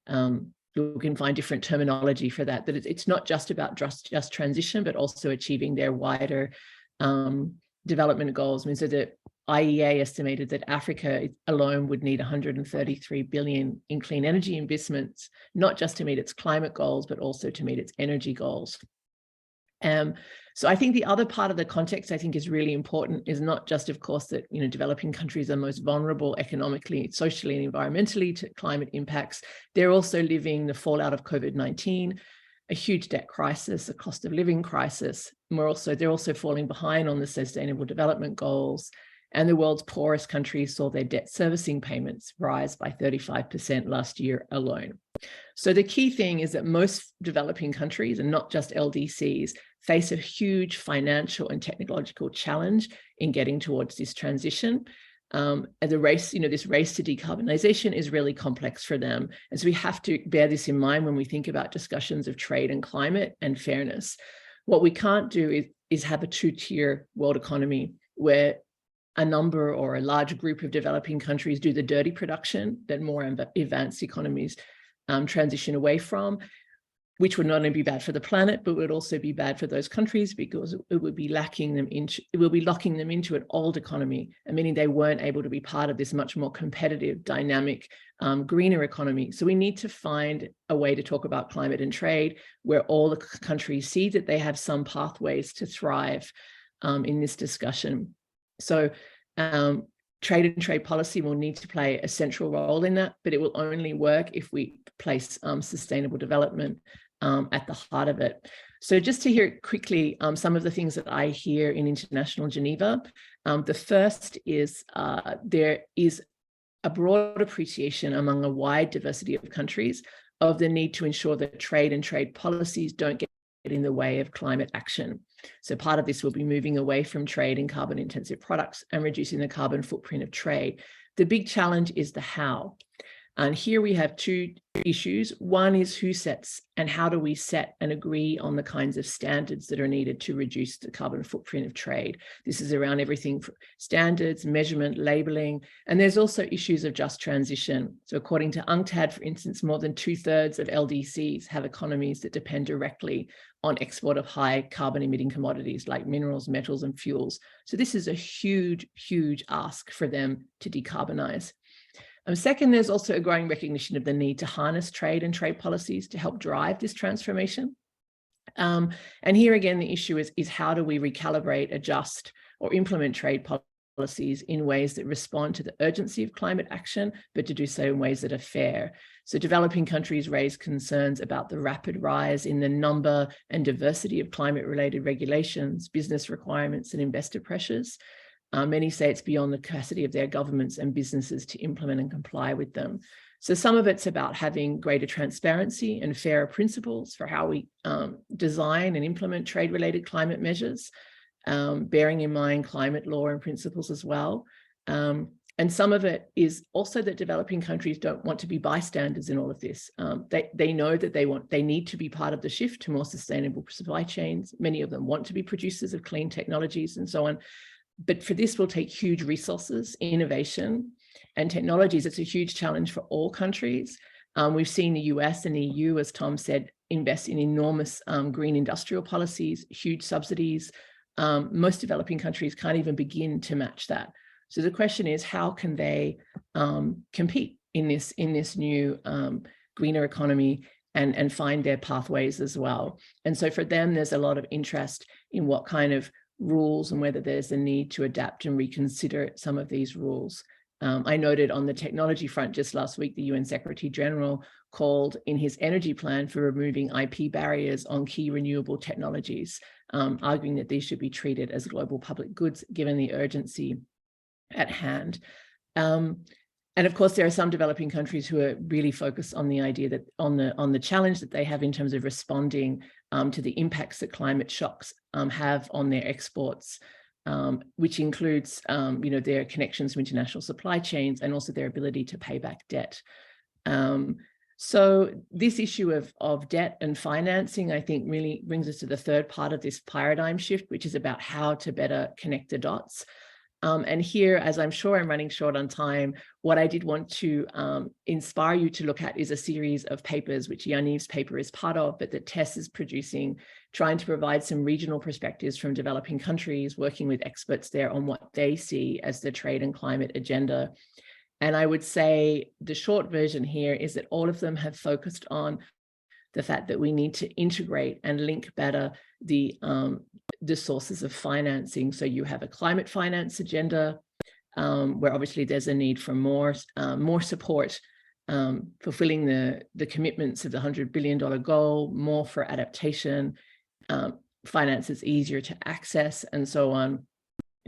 [SPEAKER 5] you can find different terminology for that, that it's not just about just transition, but also achieving their wider development goals. I mean, so the IEA estimated that Africa alone would need 133 billion in clean energy investments, not just to meet its climate goals, but also to meet its energy goals. So I think the other part of the context I think is really important is not just, of course, that developing countries are most vulnerable economically, socially, and environmentally to climate impacts. They're also living the fallout of COVID-19, a huge debt crisis, a cost of living crisis. And they're also falling behind on the sustainable development goals. And the world's poorest countries saw their debt servicing payments rise by 35% last year alone. So the key thing is that most developing countries, and not just LDCs, face a huge financial and technological challenge in getting towards this transition. And the race, this race to decarbonization is really complex for them. And so we have to bear this in mind when we think about discussions of trade and climate and fairness. What we can't do is have a two-tier world economy where a number or a large group of developing countries do the dirty production that more advanced economies transition away from. which would not only be bad for the planet, but would also be bad for those countries because it would be locking them into an old economy, and meaning they weren't able to be part of this much more competitive, dynamic, greener economy. So we need to find a way to talk about climate and trade where all the countries see that they have some pathways to thrive in this discussion. So trade and trade policy will need to play a central role in that, but it will only work if we place sustainable development at the heart of it. So just to hear quickly some of the things that I hear in International Geneva. The first is there is a broad appreciation among a wide diversity of countries of the need to ensure that trade and trade policies don't get in the way of climate action. So part of this will be moving away from trade in carbon intensive products and reducing the carbon footprint of trade. The big challenge is the how. And here we have two issues. One is who sets and how do we set and agree on the kinds of standards that are needed to reduce the carbon footprint of trade. This is around everything from standards, measurement, labeling, and there's also issues of just transition. So according to UNCTAD, for instance, more than 2/3 of LDCs have economies that depend directly on export of high carbon emitting commodities like minerals, metals, and fuels. So this is a huge, huge ask for them to decarbonize. Second, there's also a growing recognition of the need to harness trade and trade policies to help drive this transformation. And here again, the issue is how do we recalibrate, adjust, or implement trade policies in ways that respond to the urgency of climate action, but to do so in ways that are fair. So developing countries raise concerns about the rapid rise in the number and diversity of climate-related regulations, business requirements, and investor pressures. Many say it's beyond the capacity of their governments and businesses to implement and comply with them. So some of it's about having greater transparency and fairer principles for how we design and implement trade-related climate measures, bearing in mind climate law and principles as well. And some of it is also that developing countries don't want to be bystanders in all of this. They know that they need to be part of the shift to more sustainable supply chains. Many of them want to be producers of clean technologies and so on. But for this will take huge resources, innovation, and technologies. It's a huge challenge for all countries. We've seen the US and EU, as Tom said, invest in enormous green industrial policies, huge subsidies. Most developing countries can't even begin to match that. So the question is, how can they compete in this new greener economy and find their pathways as well? And so for them, there's a lot of interest in what kind of rules and whether there's a need to adapt and reconsider some of these rules. I noted on the technology front just last week, the UN Secretary General called in his energy plan for removing IP barriers on key renewable technologies, arguing that these should be treated as global public goods given the urgency at hand. And of course, there are some developing countries who are really focused on the idea that on the challenge that they have in terms of responding to the impacts that climate shocks have on their exports, which includes their connections to international supply chains and also their ability to pay back debt. So this issue of debt and financing, I think, really brings us to the third part of this paradigm shift, which is about how to better connect the dots. And here, as I'm sure I'm running short on time, what I did want to inspire you to look at is a series of papers, which Yaniv's paper is part of, but that Tess is producing, trying to provide some regional perspectives from developing countries, working with experts there on what they see as the trade and climate agenda. And I would say the short version here is that all of them have focused on the fact that we need to integrate and link better the sources of financing. So you have a climate finance agenda, where obviously there's a need for more support, fulfilling the commitments of the $100 billion goal, more for adaptation, finance is easier to access, and so on.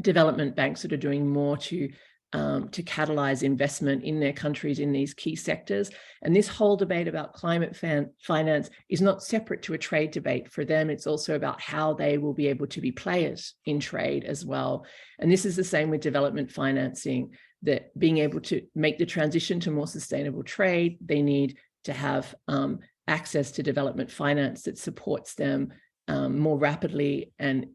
[SPEAKER 5] Development banks that are doing more to catalyze investment in their countries in these key sectors. And this whole debate about climate finance is not separate to a trade debate. For them, it's also about how they will be able to be players in trade as well. And this is the same with development financing, that being able to make the transition to more sustainable trade, they need to have access to development finance that supports them more rapidly and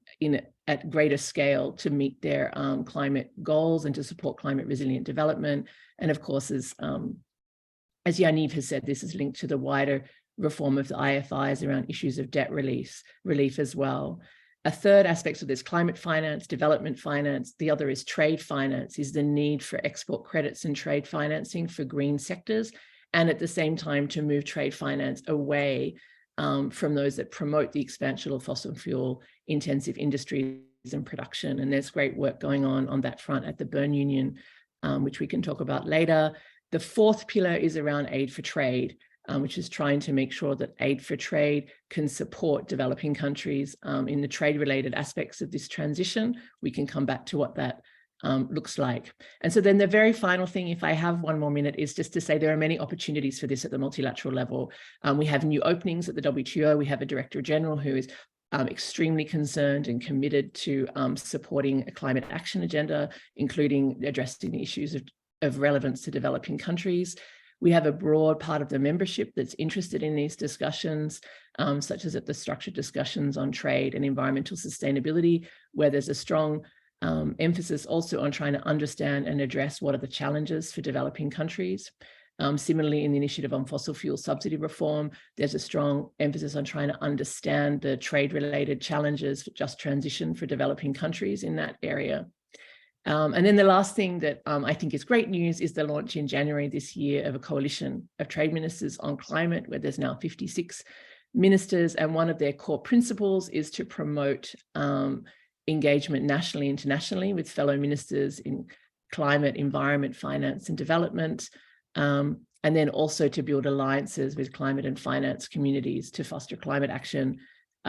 [SPEAKER 5] at greater scale to meet their climate goals and to support climate resilient development. And of course, as Yaniv has said, this is linked to the wider reform of the IFIs around issues of debt relief as well. A third aspect of this, climate finance, development finance, the other is trade finance, is the need for export credits and trade financing for green sectors, and at the same time to move trade finance away from those that promote the expansion of fossil fuel intensive industries and production. And there's great work going on that front at the Berne Union, which we can talk about later. The fourth pillar is around aid for trade, which is trying to make sure that aid for trade can support developing countries in the trade-related aspects of this transition. We can come back to what that looks like. And so then the very final thing, if I have one more minute, is just to say there are many opportunities for this at the multilateral level. We have new openings at the WTO. We have a Director General who is extremely concerned and committed to supporting a climate action agenda, including addressing the issues of relevance to developing countries. We have a broad part of the membership that's interested in these discussions, such as at the structured discussions on trade and environmental sustainability, where there's a strong emphasis also on trying to understand and address what are the challenges for developing countries. Similarly, in the initiative on fossil fuel subsidy reform, there's a strong emphasis on trying to understand the trade-related challenges for just transition for developing countries in that area. And then the last thing that I think is great news is the launch in January this year of a coalition of trade ministers on climate, where there's now 56 ministers, and one of their core principles is to promote engagement nationally, internationally with fellow ministers in climate, environment, finance and development, and then also to build alliances with climate and finance communities to foster climate action,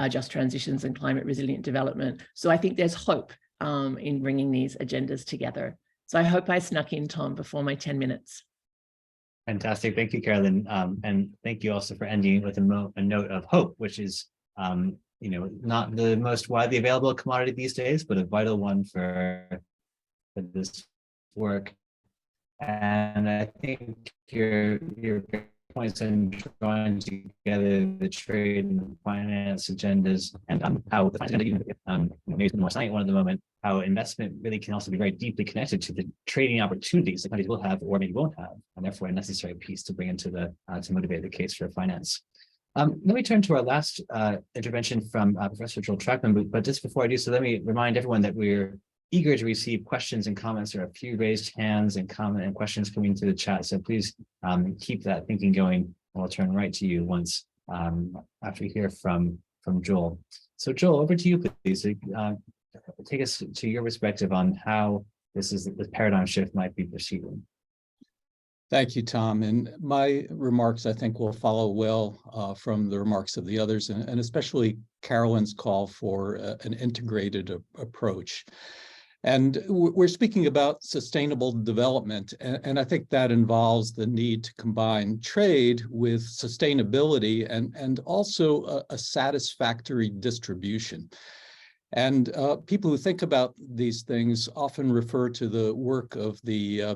[SPEAKER 5] just transitions and climate resilient development. So I think there's hope in bringing these agendas together. So I hope I snuck in, Tom, before my 10 minutes.
[SPEAKER 2] Fantastic. Thank you, Carolyn. And thank you also for ending with a note of hope, which is, not the most widely available commodity these days, but a vital one for this work. And I think your points on drawing together the trade and finance agendas and how the finance agenda, maybe more science one at the moment, how investment really can also be very deeply connected to the trading opportunities that countries will have or maybe won't have, and therefore a necessary piece to bring into the to motivate the case for finance. Let me turn to our last intervention from Professor Joel Trachman, but just before I do so, let me remind everyone that we're eager to receive questions and comments. There are a few raised hands and comment and questions coming through the chat, so please keep that thinking going. I'll turn right to you once after we hear from Joel. So Joel, over to you, please. Take us to your perspective on how this paradigm shift might be proceeding.
[SPEAKER 6] Thank you, Tom. And my remarks, I think, will follow well from the remarks of the others, and especially Carolyn's call for an integrated approach. And we're speaking about sustainable development, and I think that involves the need to combine trade with sustainability and also a satisfactory distribution. And people who think about these things often refer to the work of the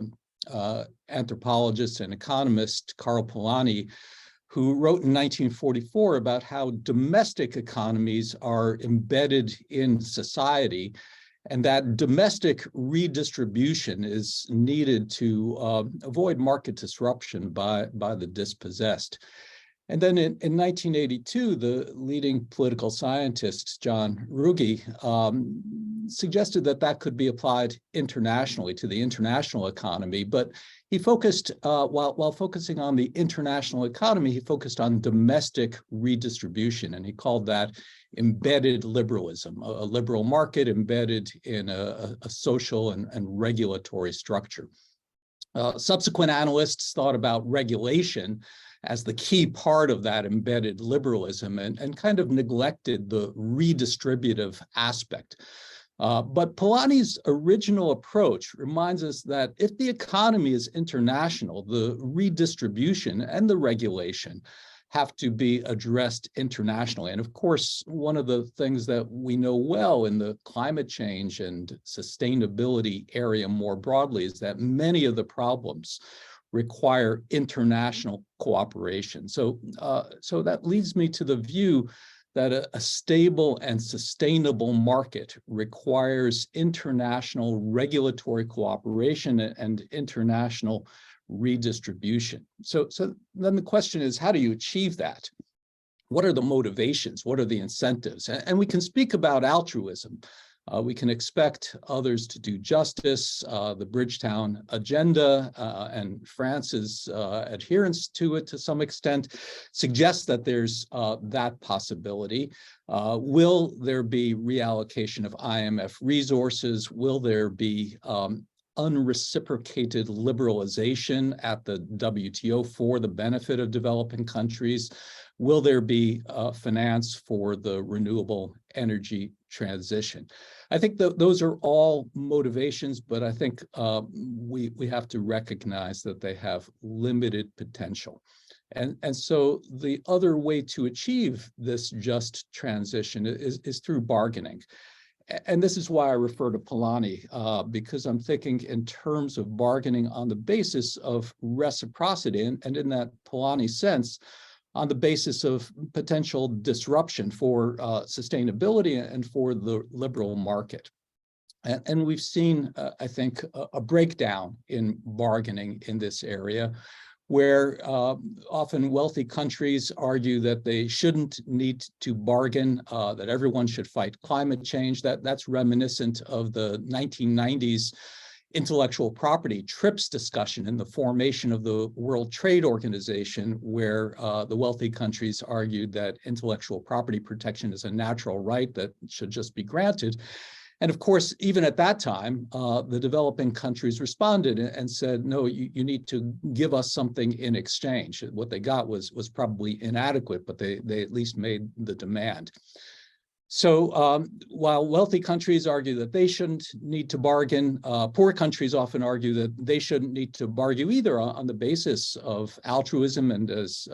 [SPEAKER 6] anthropologist and economist Karl Polanyi, who wrote in 1944 about how domestic economies are embedded in society, and that domestic redistribution is needed to avoid market disruption by the dispossessed. And then in 1982, the leading political scientist, John Ruggie, suggested that could be applied internationally to the international economy. But he focused, while focusing on the international economy, he focused on domestic redistribution, and he called that embedded liberalism, a liberal market embedded in a social and regulatory structure. Subsequent analysts thought about regulation as the key part of that embedded liberalism and kind of neglected the redistributive aspect. But Polanyi's original approach reminds us that if the economy is international, the redistribution and the regulation have to be addressed internationally. And of course, one of the things that we know well in the climate change and sustainability area more broadly is that many of the problems require international cooperation. So that leads me to the view that a stable and sustainable market requires international regulatory cooperation and international redistribution. So then the question is, how do you achieve that? What are the motivations? What are the incentives? And we can speak about altruism. We can expect others to do justice. The Bridgetown Agenda and France's adherence to it to some extent suggests that there's that possibility. Will there be reallocation of IMF resources? Will there be unreciprocated liberalization at the WTO for the benefit of developing countries? Will there be finance for the renewable energy transition? I think those are all motivations, but I think we have to recognize that they have limited potential. And so the other way to achieve this just transition is through bargaining. And this is why I refer to Polanyi, because I'm thinking in terms of bargaining on the basis of reciprocity, and in that Polanyi sense, on the basis of potential disruption for sustainability and for the liberal market. And we've seen, I think, a breakdown in bargaining in this area, where often wealthy countries argue that they shouldn't need to bargain, that everyone should fight climate change. That's reminiscent of the 1990s intellectual property TRIPS discussion in the formation of the World Trade Organization, where the wealthy countries argued that intellectual property protection is a natural right that should just be granted. And of course, even at that time, the developing countries responded and said, no, you need to give us something in exchange. What they got was probably inadequate, but they at least made the demand. So while wealthy countries argue that they shouldn't need to bargain, poor countries often argue that they shouldn't need to bargain either on the basis of altruism. And as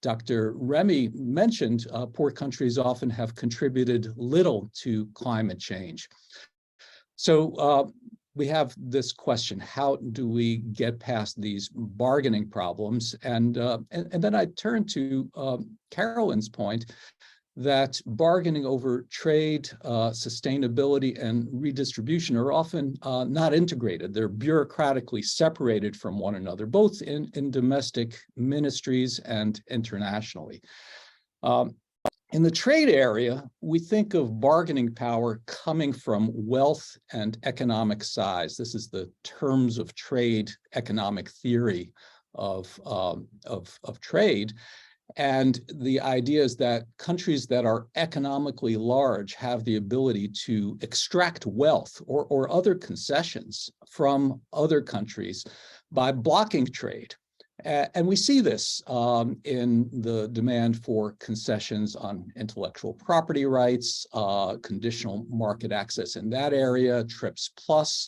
[SPEAKER 6] Dr. Remy mentioned, poor countries often have contributed little to climate change. So we have this question: how do we get past these bargaining problems? And then I turn to Carolyn's point that bargaining over trade, sustainability, and redistribution are often not integrated. They're bureaucratically separated from one another, both in domestic ministries and internationally. In the trade area, we think of bargaining power coming from wealth and economic size. This is the terms of trade economic theory of trade. And the idea is that countries that are economically large have the ability to extract wealth or other concessions from other countries by blocking trade. And we see this in the demand for concessions on intellectual property rights, conditional market access in that area, TRIPS Plus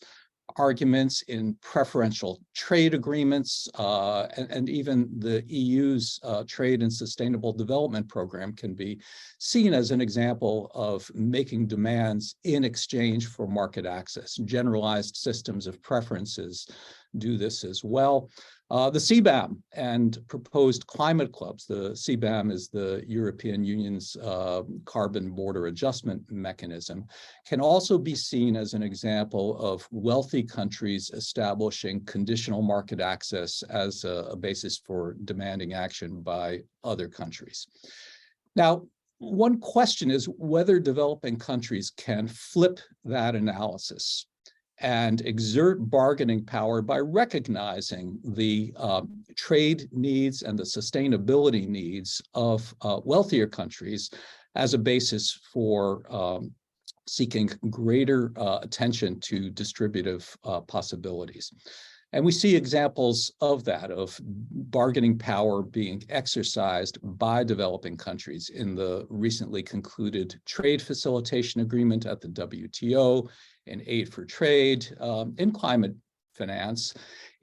[SPEAKER 6] arguments in preferential trade agreements, and even the EU's Trade and Sustainable Development Program can be seen as an example of making demands in exchange for market access. Generalized systems of preferences do this as well. The CBAM and proposed climate clubs. The CBAM is the European Union's carbon border adjustment mechanism, can also be seen as an example of wealthy countries establishing conditional market access as a basis for demanding action by other countries. Now, one question is whether developing countries can flip that analysis and exert bargaining power by recognizing the trade needs and the sustainability needs of wealthier countries as a basis for seeking greater attention to distributive possibilities. And we see examples of that, of bargaining power being exercised by developing countries in the recently concluded trade facilitation agreement at the WTO, in aid for trade, in climate finance,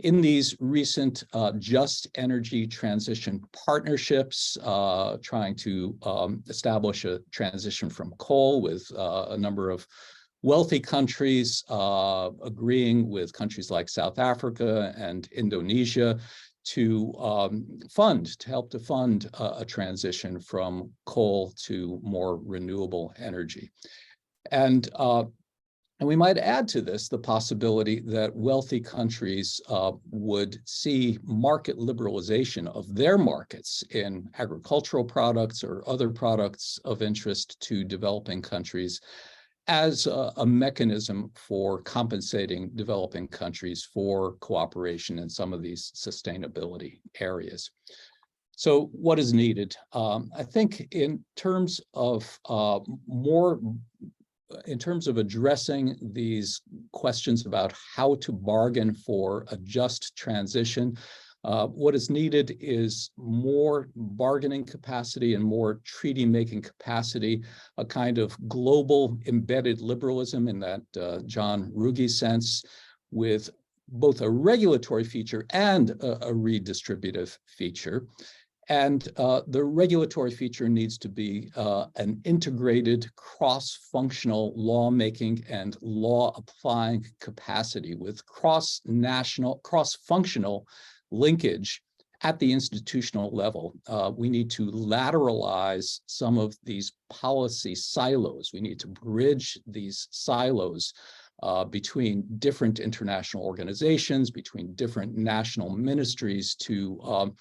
[SPEAKER 6] in these recent just energy transition partnerships, trying to establish a transition from coal with a number of wealthy countries agreeing with countries like South Africa and Indonesia to help to fund a transition from coal to more renewable energy. And And we might add to this the possibility that wealthy countries would see market liberalization of their markets in agricultural products or other products of interest to developing countries as a mechanism for compensating developing countries for cooperation in some of these sustainability areas. So what is needed? I think in terms of addressing these questions about how to bargain for a just transition, what is needed is more bargaining capacity and more treaty-making capacity, a kind of global embedded liberalism in that John Ruggie sense, with both a regulatory feature and a redistributive feature. And the regulatory feature needs to be an integrated cross-functional lawmaking and law-applying capacity with cross-functional linkage at the institutional level. We need to lateralize some of these policy silos. We need to bridge these silos between different international organizations, between different national ministries to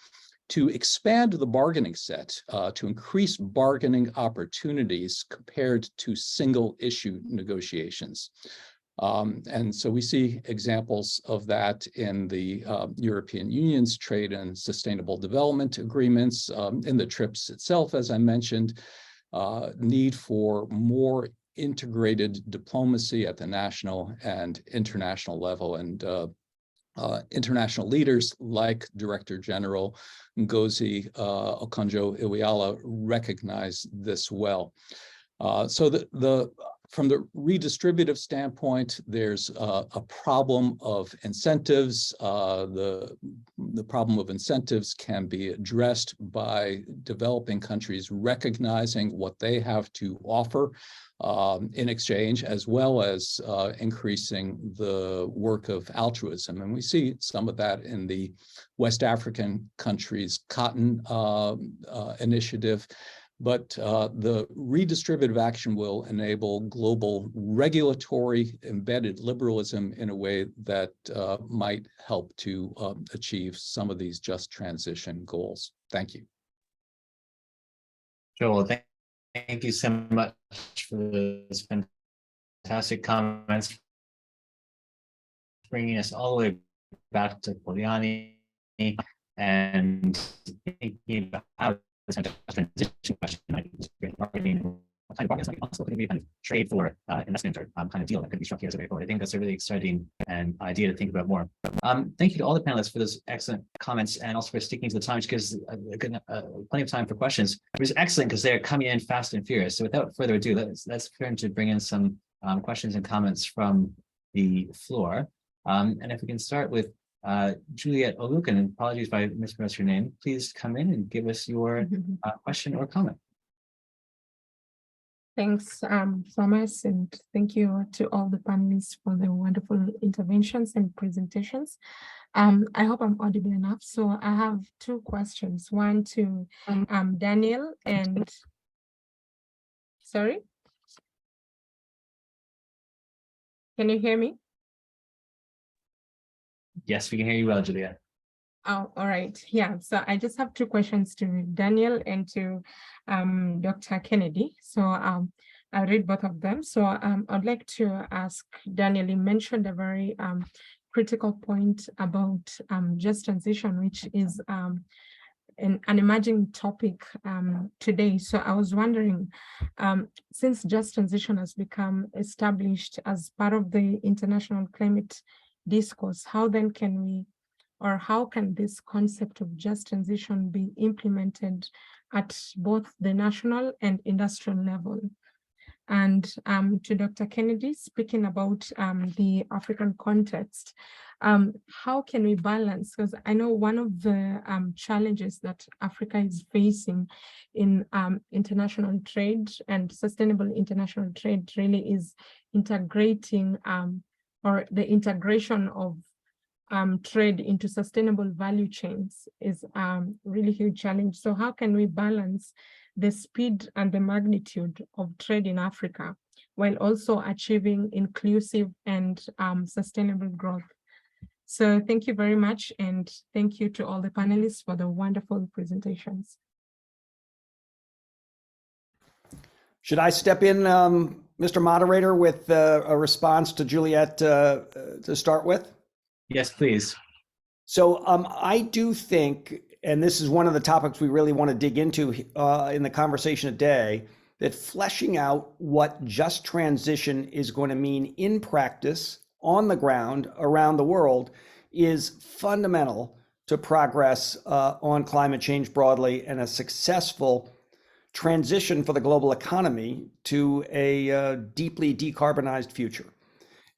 [SPEAKER 6] expand the bargaining set, to increase bargaining opportunities compared to single issue negotiations. And so we see examples of that in the European Union's trade and sustainable development agreements, in the TRIPS itself, as I mentioned, need for more integrated diplomacy at the national and international level. And international leaders like Director General Ngozi Okonjo-Iweala recognize this well. So from the redistributive standpoint, there's a problem of incentives. The problem of incentives can be addressed by developing countries recognizing what they have to offer in exchange, as well as increasing the work of altruism. And we see some of that in the West African countries' cotton initiative. But the redistributive action will enable global regulatory embedded liberalism in a way that might help to achieve some of these just transition goals. Thank you.
[SPEAKER 2] Joel, thank you so much for those fantastic comments, bringing us all the way back to Polanyi and thinking about transition question, marketing, what kind of bargains might be possible? Could it be kind of trade for investment or kind of deal that could be struck here as a way forward? I think that's a really exciting idea to think about more. Thank you to all the panelists for those excellent comments and also for sticking to the time, because plenty of time for questions. It was excellent because they're coming in fast and furious. So without further ado, let's turn to bring in some questions and comments from the floor. And if we can start with Juliet Olukan, and apologies if I mispronounced your name, please come in and give us your question or comment.
[SPEAKER 7] Thanks, Thomas, and thank you to all the panelists for the wonderful interventions and presentations. I hope I'm audible enough. So I have two questions, one to Daniel and, sorry? Can you hear me?
[SPEAKER 2] Yes, we can hear you well, Juliet.
[SPEAKER 7] Oh, all right. Yeah, so I just have two questions to Daniel and to Dr. Kennedy. So I'll read both of them. So I'd like to ask Daniel, you mentioned a very critical point about just transition, which is an emerging topic today. So I was wondering, since just transition has become established as part of the international climate discourse, how then can we, or how can this concept of just transition be implemented at both the national and industrial level? And to Dr. Kennedy, speaking about the African context, how can we balance? Because I know one of the challenges that Africa is facing in international trade and sustainable international trade really is integrating or the integration of trade into sustainable value chains is really huge challenge. So how can we balance the speed and the magnitude of trade in Africa while also achieving inclusive and sustainable growth. So thank you very much, and thank you to all the panelists for the wonderful presentations.
[SPEAKER 3] Should I step in, Mr. Moderator, with a response to Juliet to start with?
[SPEAKER 2] Yes, please.
[SPEAKER 3] So I do think, and this is one of the topics we really want to dig into in the conversation today, that fleshing out what just transition is going to mean in practice on the ground around the world is fundamental to progress on climate change broadly and a successful transition for the global economy to a deeply decarbonized future.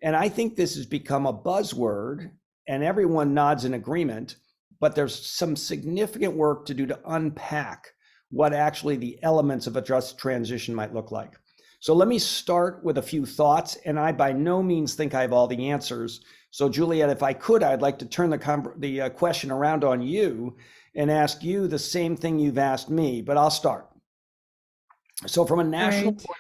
[SPEAKER 3] And I think this has become a buzzword and everyone nods in agreement, but there's some significant work to do to unpack what actually the elements of a just transition might look like. So let me start with a few thoughts, and I by no means think I have all the answers. So Juliet, if I could, I'd like to turn the question around on you and ask you the same thing you've asked me, but I'll start. So from a national point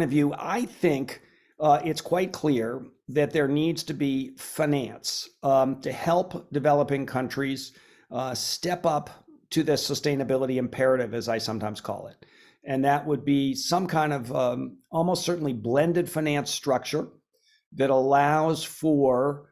[SPEAKER 3] of view, I think it's quite clear that there needs to be finance to help developing countries step up to the sustainability imperative, as I sometimes call it. And that would be some kind of almost certainly blended finance structure that allows for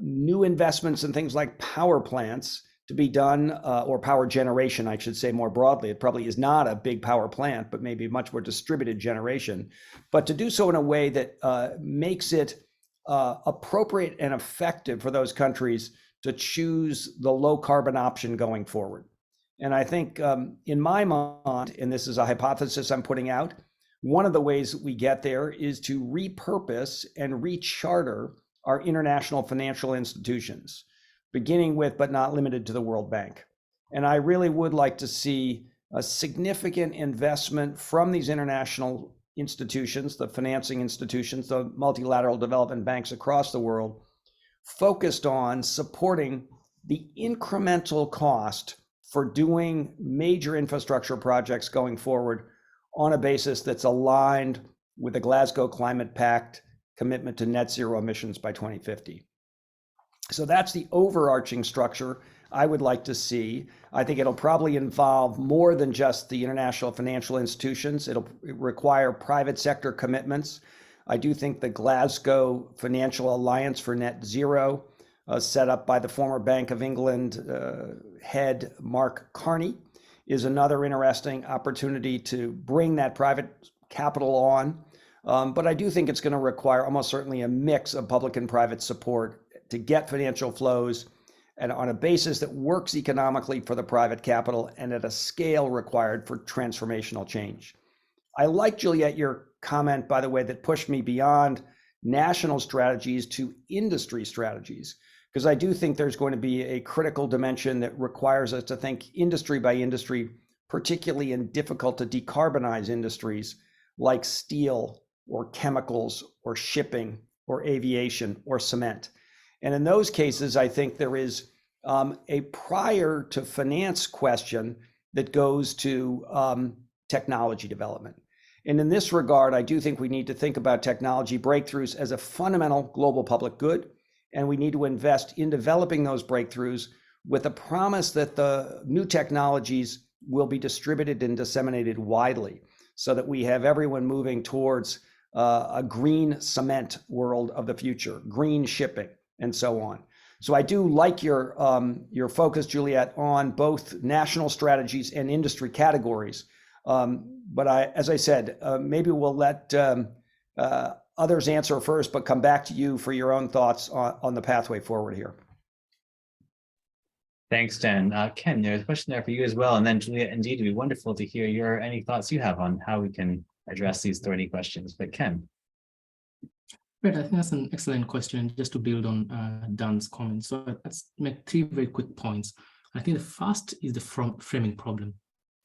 [SPEAKER 3] new investments in things like power plants to be done, or power generation, I should say more broadly. It probably is not a big power plant, but maybe much more distributed generation, but to do so in a way that makes it appropriate and effective for those countries to choose the low carbon option going forward. And I think in my mind, and this is a hypothesis I'm putting out, one of the ways we get there is to repurpose and recharter our international financial institutions, beginning with, but not limited to, the World Bank. And I really would like to see a significant investment from these international institutions, the financing institutions, the multilateral development banks across the world, focused on supporting the incremental cost for doing major infrastructure projects going forward on a basis that's aligned with the Glasgow Climate Pact commitment to net zero emissions by 2050. So that's the overarching structure I would like to see. I think it'll probably involve more than just the international financial institutions. It'll require private sector commitments. I do think the Glasgow Financial Alliance for Net Zero, set up by the former Bank of England head Mark Carney, is another interesting opportunity to bring that private capital on. But I do think it's going to require almost certainly a mix of public and private support to get financial flows and on a basis that works economically for the private capital and at a scale required for transformational change. I like, Juliet, your comment, by the way, that pushed me beyond national strategies to industry strategies, because I do think there's going to be a critical dimension that requires us to think industry by industry, particularly in difficult to decarbonize industries like steel or chemicals or shipping or aviation or cement. And in those cases, I think there is a prior to finance question that goes to technology development. And in this regard, I do think we need to think about technology breakthroughs as a fundamental global public good. And we need to invest in developing those breakthroughs with a promise that the new technologies will be distributed and disseminated widely so that we have everyone moving towards a green cement world of the future, green shipping, and so on. So I do like your focus, Juliet, on both national strategies and industry categories. But as I said, maybe we'll let others answer first, but come back to you for your own thoughts on the pathway forward here.
[SPEAKER 2] Thanks, Dan. Ken, there's a question there for you as well. And then Juliet, indeed, it'd be wonderful to hear any thoughts you have on how we can address these thorny questions. But Ken.
[SPEAKER 4] Great, I think that's an excellent question, just to build on Dan's comments. So let's make three very quick points. I think the first is the framing problem.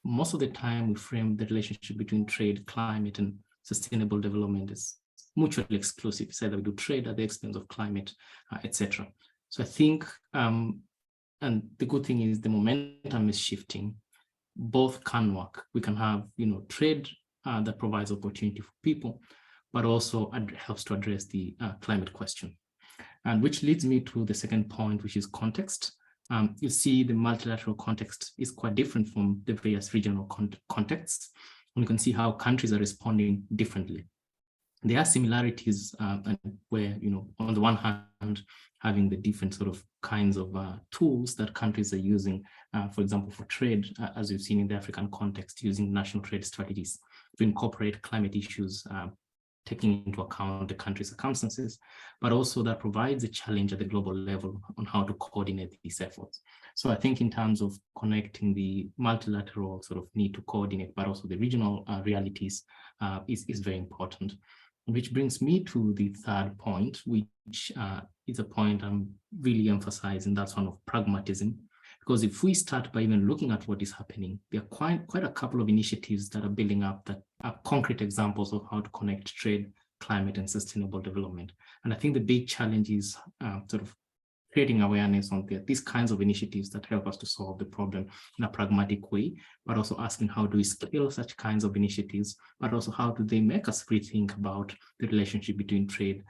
[SPEAKER 4] Most of the time we frame the relationship between trade, climate, and sustainable development as mutually exclusive. It's either we do trade at the expense of climate, etc. So I think, and the good thing is the momentum is shifting. Both can work. We can have, trade that provides opportunity for people, but also helps to address the climate question. And which leads me to the second point, which is context. You see the multilateral context is quite different from the various regional contexts. And you can see how countries are responding differently. There are similarities where, on the one hand, having the different sort of kinds of tools that countries are using, for example, for trade, as we've seen in the African context, using national trade strategies to incorporate climate issues, taking into account the country's circumstances, but also that provides a challenge at the global level on how to coordinate these efforts. So I think in terms of connecting the multilateral sort of need to coordinate, but also the regional realities is very important. Which brings me to the third point, which is a point I'm really emphasizing, that's one of pragmatism. Because if we start by even looking at what is happening, there are quite a couple of initiatives that are building up that are concrete examples of how to connect trade, climate, and sustainable development. And I think the big challenge is sort of creating awareness on these kinds of initiatives that help us to solve the problem in a pragmatic way, but also asking how do we scale such kinds of initiatives, but also how do they make us rethink about the relationship between trade,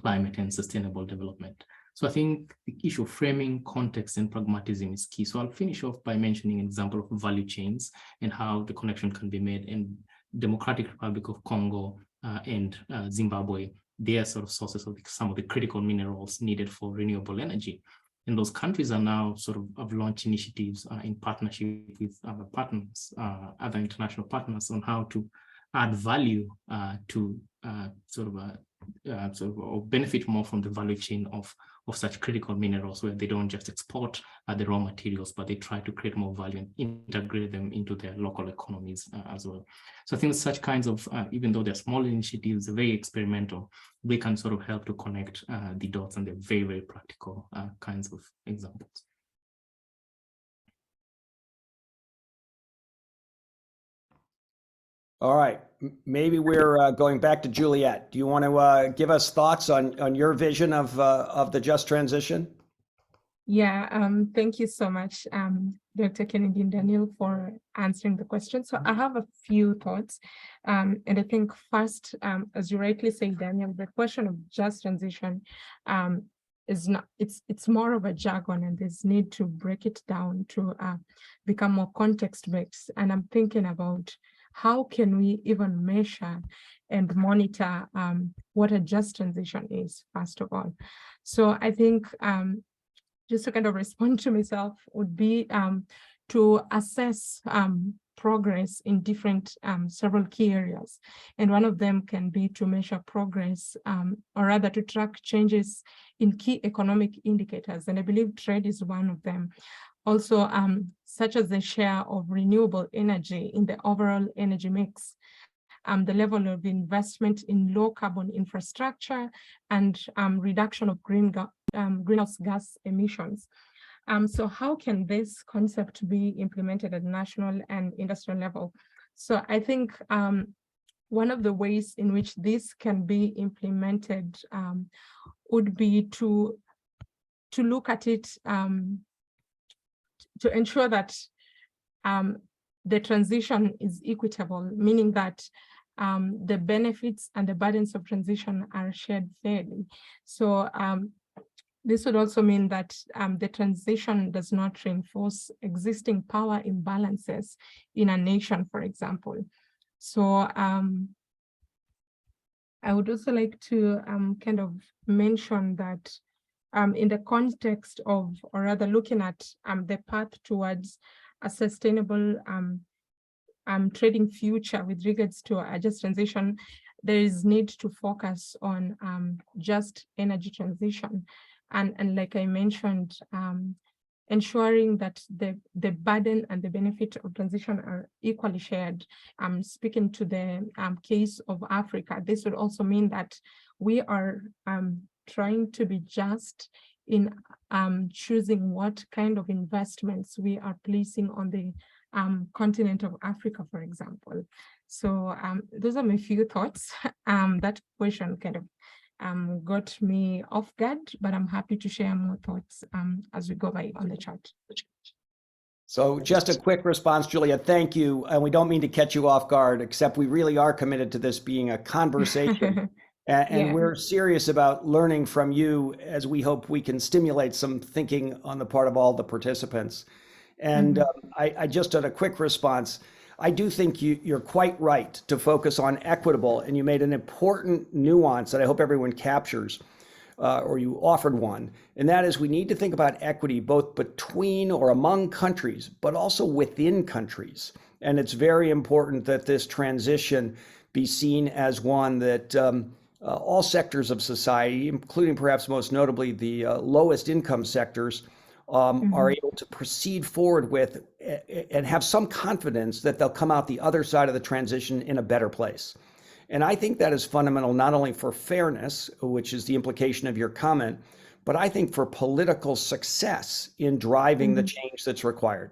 [SPEAKER 4] climate, and sustainable development. So I think the issue of framing, context, and pragmatism is key. So I'll finish off by mentioning an example of value chains and how the connection can be made in Democratic Republic of Congo and Zimbabwe. They are sort of sources of some of the critical minerals needed for renewable energy. And those countries are now sort of have launched initiatives in partnership with other partners, other international partners, on how to add value to or benefit more from the value chain of such critical minerals, where they don't just export the raw materials, but they try to create more value and integrate them into their local economies as well. So I think such kinds of, even though they're small initiatives, they're very experimental, they can sort of help to connect the dots, and they're very, very practical kinds of examples.
[SPEAKER 3] All right, maybe we're going back to Juliet. Do you want to give us thoughts on your vision of the just transition?
[SPEAKER 7] Yeah, thank you so much, Dr. Kennedy and Daniel, for answering the question. So I have a few thoughts. And I think first, as you rightly say, Daniel, the question of just transition is not, it's more of a jargon, and there's need to break it down to become more context-based. And I'm thinking about how can we even measure and monitor what a just transition is, first of all. So I think just to kind of respond to myself would be to assess progress in different several key areas. And one of them can be to measure progress, or rather to track changes in key economic indicators. And I believe trade is one of them. Also, such as the share of renewable energy in the overall energy mix, the level of investment in low carbon infrastructure, and reduction of greenhouse gas emissions. So how can this concept be implemented at national and industrial level? So I think one of the ways in which this can be implemented would be to look at it, to ensure that the transition is equitable, meaning that the benefits and the burdens of transition are shared fairly. So this would also mean that the transition does not reinforce existing power imbalances in a nation, for example. So I would also like to kind of mention that in the context of, or rather looking at the path towards a sustainable trading future with regards to a just transition, there is need to focus on just energy transition. And like I mentioned, ensuring that the burden and the benefit of transition are equally shared. Speaking to the case of Africa, this would also mean that we are trying to be just in choosing what kind of investments we are placing on the continent of Africa, for example. So those are my few thoughts. That question kind of got me off guard, but I'm happy to share more thoughts as we go by on the chat.
[SPEAKER 3] So just a quick response, Julia, thank you. And we don't mean to catch you off guard, except we really are committed to this being a conversation. And
[SPEAKER 7] Yeah.
[SPEAKER 3] we're serious about learning from you, as we hope we can stimulate some thinking on the part of all the participants. And I just did a quick response. I do think you're quite right to focus on equitable, and you made an important nuance that I hope everyone captures, or you offered one, and that is we need to think about equity both between or among countries, but also within countries. And it's very important that this transition be seen as one that all sectors of society, including perhaps most notably the lowest income sectors, are able to proceed forward with and have some confidence that they'll come out the other side of the transition in a better place. And I think that is fundamental not only for fairness, which is the implication of your comment, but I think for political success in driving the change that's required.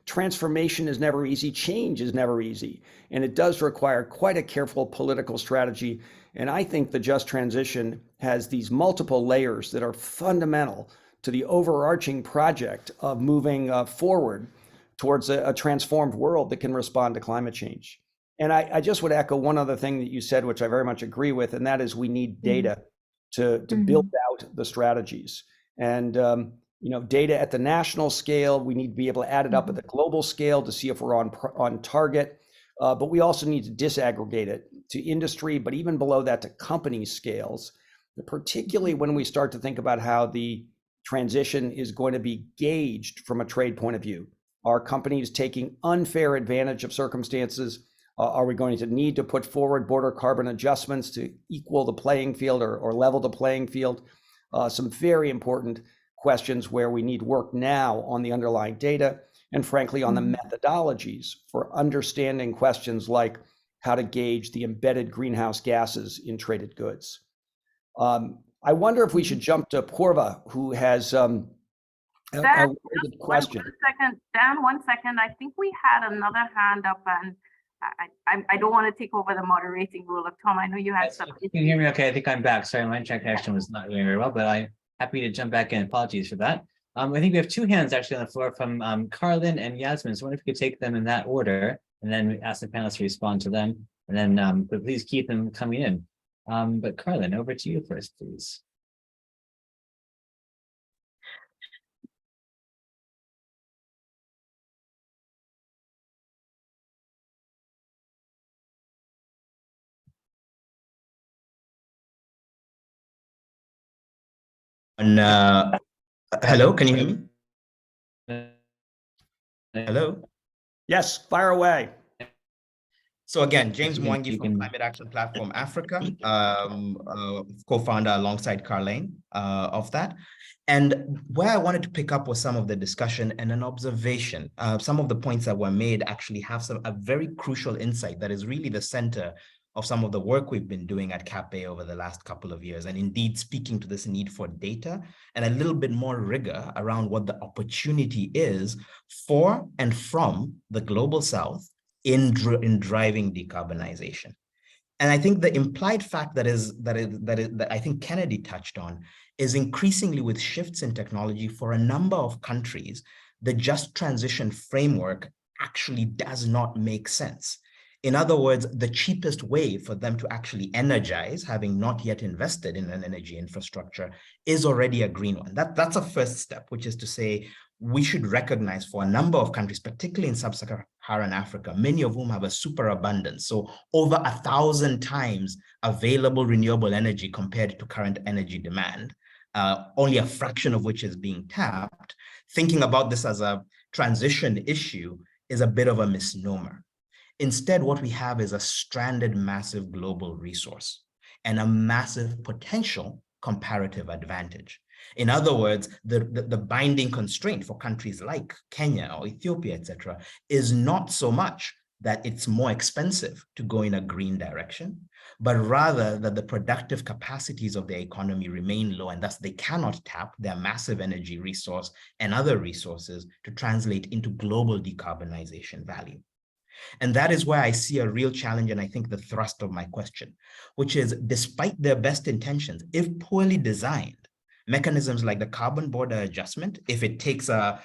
[SPEAKER 3] Transformation is never easy, change is never easy, and it does require quite a careful political strategy. And I think the just transition has these multiple layers that are fundamental to the overarching project of moving forward towards a transformed world that can respond to climate change. And I just would echo one other thing that you said, which I very much agree with, and that is we need data to build out the strategies. And data at the national scale, we need to be able to add it up at the global scale to see if we're on target. But we also need to disaggregate it to industry, but even below that to company scales, particularly when we start to think about how the transition is going to be gauged from a trade point of view. Are companies taking unfair advantage of circumstances? Are we going to need to put forward border carbon adjustments to equal the playing field or level the playing field? Some very important questions where we need work now on the underlying data and frankly on the methodologies for understanding questions like how to gauge the embedded greenhouse gases in traded goods. I wonder if we should jump to Purva, who has a
[SPEAKER 1] Dan,
[SPEAKER 3] related question.
[SPEAKER 1] Dan, 1 second. I think we had another hand up, and I don't want to take over the moderating role of Tom. I know you had
[SPEAKER 2] Yes,
[SPEAKER 1] some.
[SPEAKER 2] you can hear me okay? I think I'm back. Sorry, my internet connection was not doing very well, but I'm happy to jump back in. Apologies for that. I think we have two hands actually on the floor from Carlin and Yasmin. So I wonder if we could take them in that order and then we ask the panelists to respond to them. And then but please keep them coming in. But Carlin, over to you first, please.
[SPEAKER 8] Hello, can you hear me? Hello.
[SPEAKER 3] Yes, fire away.
[SPEAKER 8] So again, James
[SPEAKER 2] You
[SPEAKER 8] Mwangi from
[SPEAKER 2] can-
[SPEAKER 8] Climate Action Platform Africa, co-founder alongside Carlene of that. And where I wanted to pick up was some of the discussion and an observation. Some of the points that were made actually have a very crucial insight that is really the center of some of the work we've been doing at CAPE over the last couple of years, and indeed speaking to this need for data and a little bit more rigor around what the opportunity is for and from the global south in driving decarbonization. And I think the implied fact that I think Kennedy touched on is increasingly with shifts in technology for a number of countries, the just transition framework actually does not make sense. In other words, the cheapest way for them to actually energize, having not yet invested in an energy infrastructure, is already a green one. That's a first step, which is to say, we should recognize for a number of countries, particularly in sub-Saharan Africa, many of whom have a superabundance, so over 1,000 times available renewable energy compared to current energy demand, only a fraction of which is being tapped. Thinking about this as a transition issue is a bit of a misnomer. Instead, what we have is a stranded massive global resource and a massive potential comparative advantage. In other words, the binding constraint for countries like Kenya or Ethiopia, etc., is not so much that it's more expensive to go in a green direction, but rather that the productive capacities of their economy remain low, and thus they cannot tap their massive energy resource and other resources to translate into global decarbonization value. And that is where I see a real challenge, and I think the thrust of my question, which is, despite their best intentions, if poorly designed, Mechanisms like the carbon border adjustment, if it takes a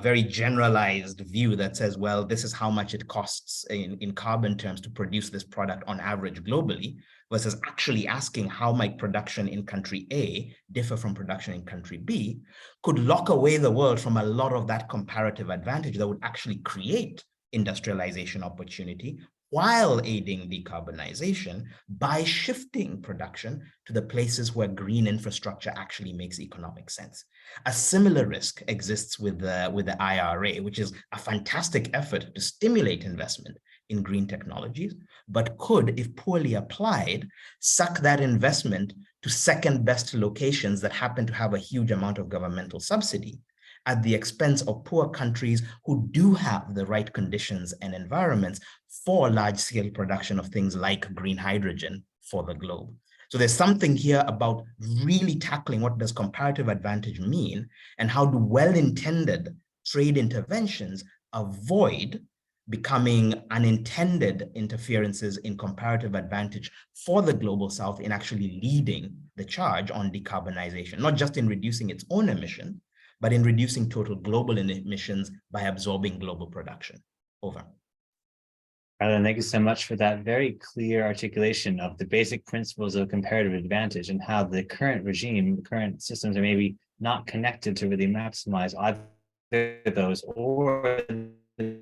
[SPEAKER 8] very generalized view that says, well, this is how much it costs in carbon terms to produce this product on average globally, versus actually asking how might production in country A differ from production in country B, could lock away the world from a lot of that comparative advantage that would actually create industrialization opportunity while aiding decarbonization by shifting production to the places where green infrastructure actually makes economic sense. A similar risk exists with the IRA, which is a fantastic effort to stimulate investment in green technologies, but could, if poorly applied, suck that investment to second best locations that happen to have a huge amount of governmental subsidy at the expense of poor countries who do have the right conditions and environments for large-scale production of things like green hydrogen for the globe. So there's something here about really tackling what does comparative advantage mean, and how do well-intended trade interventions avoid becoming unintended interferences in comparative advantage for the global south in actually leading the charge on decarbonization, not just in reducing its own emissions, but in reducing total global emissions by absorbing global production. Over.
[SPEAKER 2] Alan, thank you so much for that very clear articulation of the basic principles of comparative advantage and how the current regime, the current systems are maybe not connected to really maximize either those or the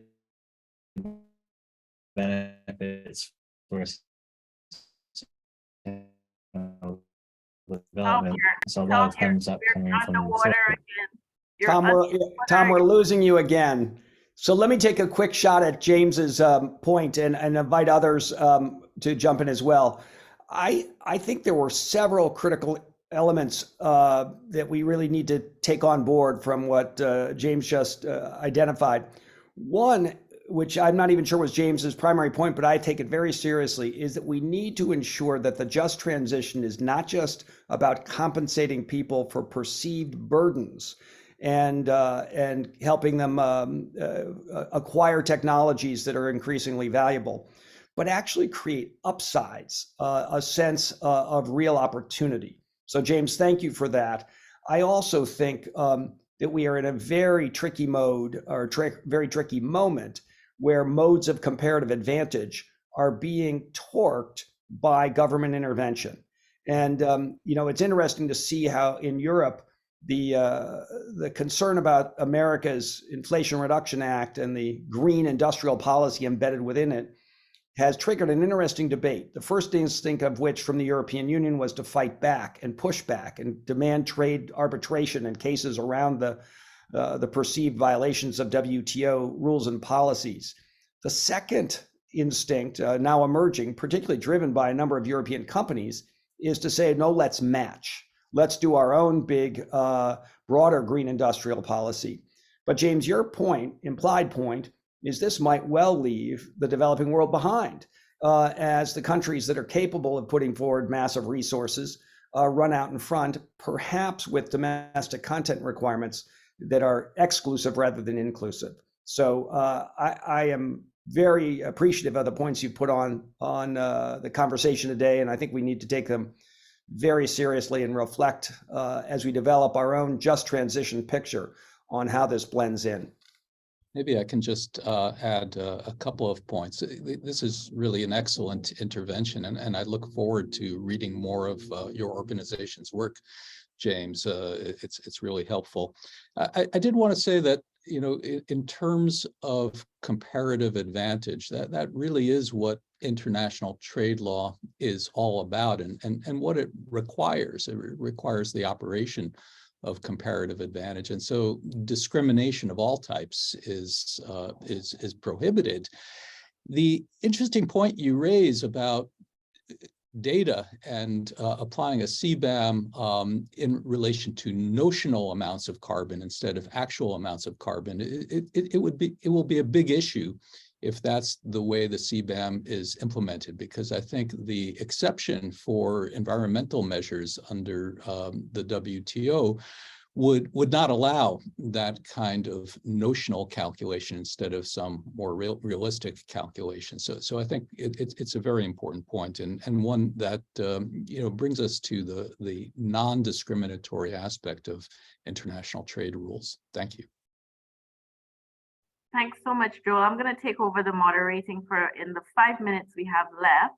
[SPEAKER 2] benefits for development. So a lot of thumbs up coming from
[SPEAKER 1] underwater again. You're
[SPEAKER 3] Tom, we're losing you again. So let me take a quick shot at James's point and invite others to jump in as well. I think there were several critical elements that we really need to take on board from what James just identified. One, which I'm not even sure was James's primary point, but I take it very seriously, is that we need to ensure that the just transition is not just about compensating people for perceived burdens and helping them acquire technologies that are increasingly valuable, but actually create upsides, a sense of real opportunity. So James, thank you for that. I also think that we are in a very tricky mode or very tricky moment where modes of comparative advantage are being torqued by government intervention. And it's interesting to see how in Europe, the concern about America's Inflation Reduction Act and the green industrial policy embedded within it has triggered an interesting debate. The first instinct of which from the European Union was to fight back and push back and demand trade arbitration in cases around the perceived violations of WTO rules and policies. The second instinct now emerging, particularly driven by a number of European companies, is to say, no, let's match. Let's do our own big, broader green industrial policy. But James, your point, implied point, is this might well leave the developing world behind as the countries that are capable of putting forward massive resources run out in front, perhaps with domestic content requirements that are exclusive rather than inclusive. So I am very appreciative of the points you put on the conversation today, and I think we need to take them very seriously and reflect as we develop our own just transition picture on how this blends in.
[SPEAKER 6] Maybe I can just add a couple of points. This is really an excellent intervention, and I look forward to reading more of your organization's work, James. It's really helpful. I did want to say that, in terms of comparative advantage, that really is what international trade law is all about, and what it requires. It requires the operation of comparative advantage, and so discrimination of all types is prohibited. The interesting point you raise about data and applying a CBAM in relation to notional amounts of carbon instead of actual amounts of carbon, it will be a big issue if that's the way the CBAM is implemented, because I think the exception for environmental measures under the WTO would not allow that kind of notional calculation instead of some more realistic calculation. So I think it's a very important point, and one that brings us to the non-discriminatory aspect of international trade rules. Thank you.
[SPEAKER 1] Thanks so much, Joel. I'm going to take over the moderating in the 5 minutes we have left.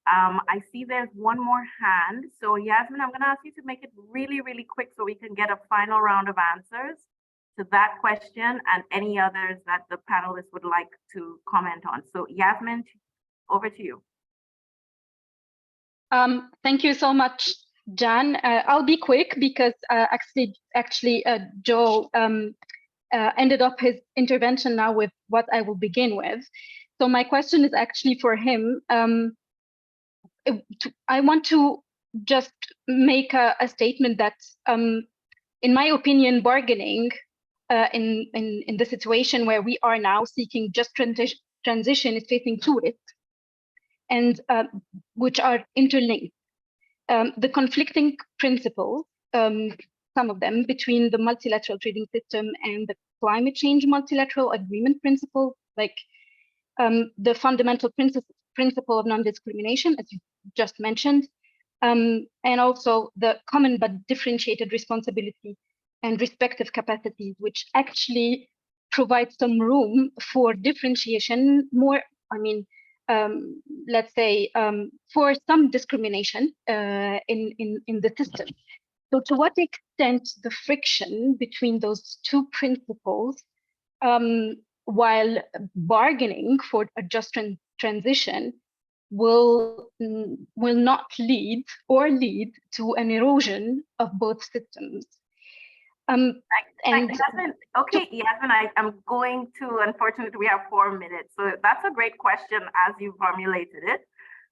[SPEAKER 1] I see there's one more hand. So Yasmin, I'm going to ask you to make it really, really quick so we can get a final round of answers to that question and any others that the panelists would like to comment on. So Yasmin, over to you.
[SPEAKER 9] Thank you so much, Jan. I'll be quick because actually Joel ended up his intervention now with what I will begin with. So my question is actually for him. I want to just make a statement that, in my opinion, bargaining in the situation where we are now seeking just transition is facing two risks, and which are interlinked. The conflicting principles, some of them between the multilateral trading system and the climate change multilateral agreement principle, like the fundamental principle of non-discrimination, as you just mentioned, and also the common but differentiated responsibility and respective capacities, which actually provide some room for differentiation, let's say, for some discrimination in the system. So to what extent the friction between those two principles, while bargaining for a just transition, will not lead to an erosion of both systems?
[SPEAKER 1] Yasmin, okay, Yasmin, I'm going to, unfortunately, we have 4 minutes. So that's a great question as you formulated it.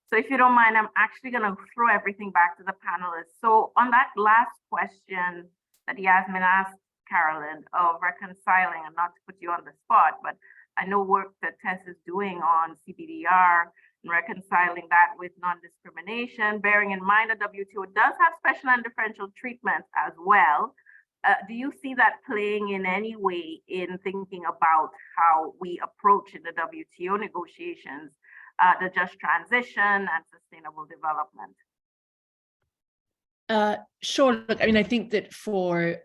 [SPEAKER 1] So if you don't mind, I'm actually going to throw everything back to the panelists. So on that last question that Yasmin asked Carolyn of reconciling, and not to put you on the spot, but I know work that Tess is doing on CBDR and reconciling that with non-discrimination, bearing in mind that WTO does have special and differential treatment as well. Do you see that playing in any way in thinking about how we approach in the WTO negotiations, the just transition and sustainable development?
[SPEAKER 5] Sure. Look, I mean, I think that for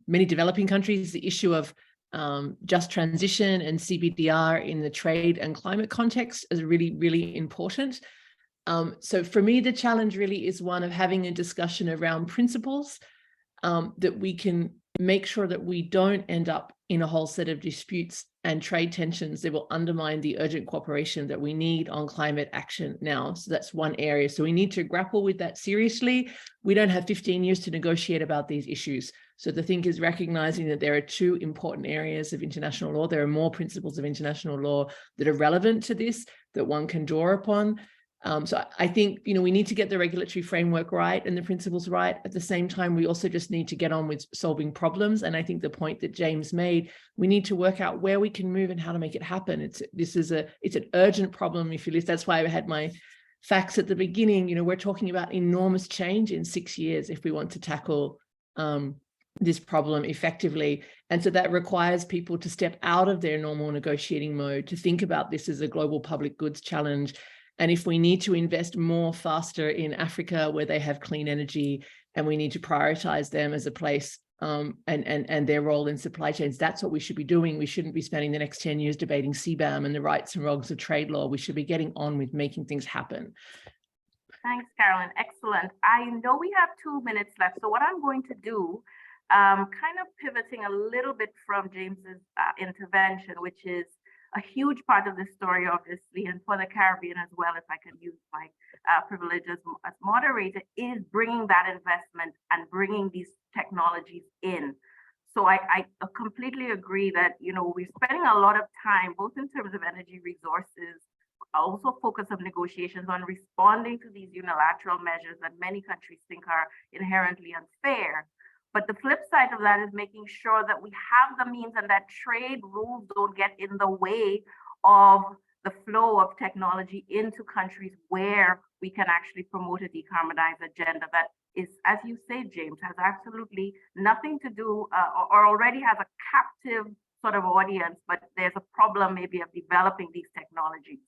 [SPEAKER 5] many developing countries, the issue of just transition and CBDR in the trade and climate context is really, really important. So for me, the challenge really is one of having a discussion around principles that we can make sure that we don't end up in a whole set of disputes and trade tensions that will undermine the urgent cooperation that we need on climate action now. So that's one area. So we need to grapple with that seriously. We don't have 15 years to negotiate about these issues. So the thing is recognizing that there are two important areas of international law. There are more principles of international law that are relevant to this that one can draw upon. So I think, we need to get the regulatory framework right and the principles right. At the same time, we also just need to get on with solving problems. And I think the point that James made, we need to work out where we can move and how to make it happen. It's an urgent problem. If you listen, that's why I had my facts at the beginning. We're talking about enormous change in 6 years if we want to tackle this problem effectively. And so that requires people to step out of their normal negotiating mode, to think about this as a global public goods challenge. And if we need to invest more faster in Africa where they have clean energy, and we need to prioritize them as a place and their role in supply chains, that's what we should be doing. We shouldn't be spending the next 10 years debating CBAM and the rights and wrongs of trade law. We should be getting on with making things happen.
[SPEAKER 1] Thanks, Carolyn. Excellent. I know we have 2 minutes left. So what I'm going to do, kind of pivoting a little bit from James's intervention, which is a huge part of the story, obviously, and for the Caribbean as well, if I can use my privilege as moderator, is bringing that investment and bringing these technologies in. So I completely agree that, we're spending a lot of time, both in terms of energy resources, also focus of negotiations on responding to these unilateral measures that many countries think are inherently unfair. But the flip side of that is making sure that we have the means and that trade rules don't get in the way of the flow of technology into countries where we can actually promote a decarbonized agenda that is, as you say, James, has absolutely nothing to do or already has a captive sort of audience, but there's a problem maybe of developing these technologies.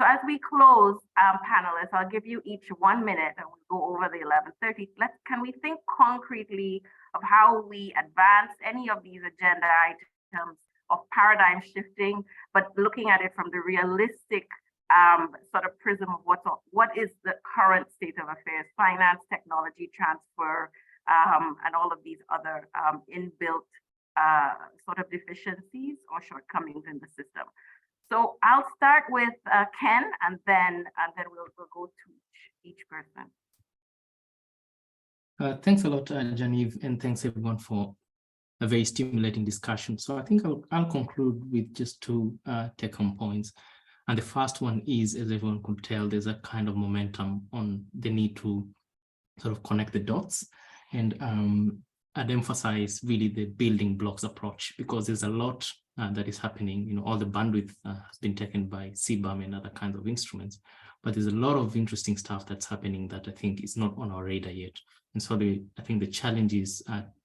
[SPEAKER 1] So as we close, panelists, I'll give you each 1 minute and we'll go over the 11:30. Can we think concretely of how we advance any of these agenda items of paradigm shifting, but looking at it from the realistic sort of prism of what is the current state of affairs, finance, technology transfer, and all of these other inbuilt sort of deficiencies or shortcomings in the system. So I'll start with Ken, and then we'll go to each person.
[SPEAKER 4] Thanks a lot, Genevieve, and thanks everyone for a very stimulating discussion. So I think I'll conclude with just two take-home points. And the first one is, as everyone could tell, there's a kind of momentum on the need to sort of connect the dots. And I'd emphasize really the building blocks approach, because there's a lot that is happening. You know, all the bandwidth has been taken by CBAM and other kinds of instruments, but there's a lot of interesting stuff that's happening that I think is not on our radar yet. And so I think the challenge is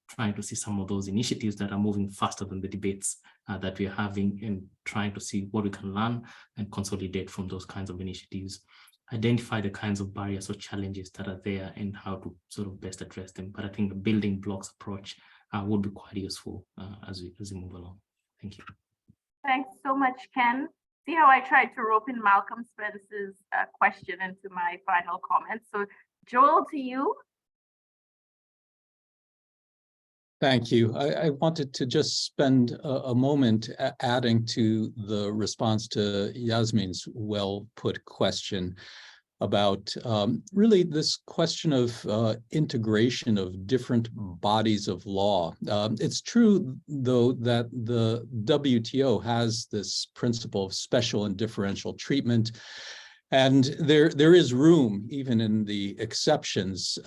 [SPEAKER 4] trying to see some of those initiatives that are moving faster than the debates that we are having, and trying to see what we can learn and consolidate from those kinds of initiatives, identify the kinds of barriers or challenges that are there and how to sort of best address them. But I think the building blocks approach would be quite useful as we move along. Thank you.
[SPEAKER 1] Thanks so much, Ken. See how I tried to rope in Malcolm Spence's question into my final comments. So Joel, to you.
[SPEAKER 6] Thank you. I wanted to just spend a moment adding to the response to Yasmin's well-put question about really this question of integration of different bodies of law. It's true, though, that the WTO has this principle of special and differential treatment. And there is room, even in the exceptions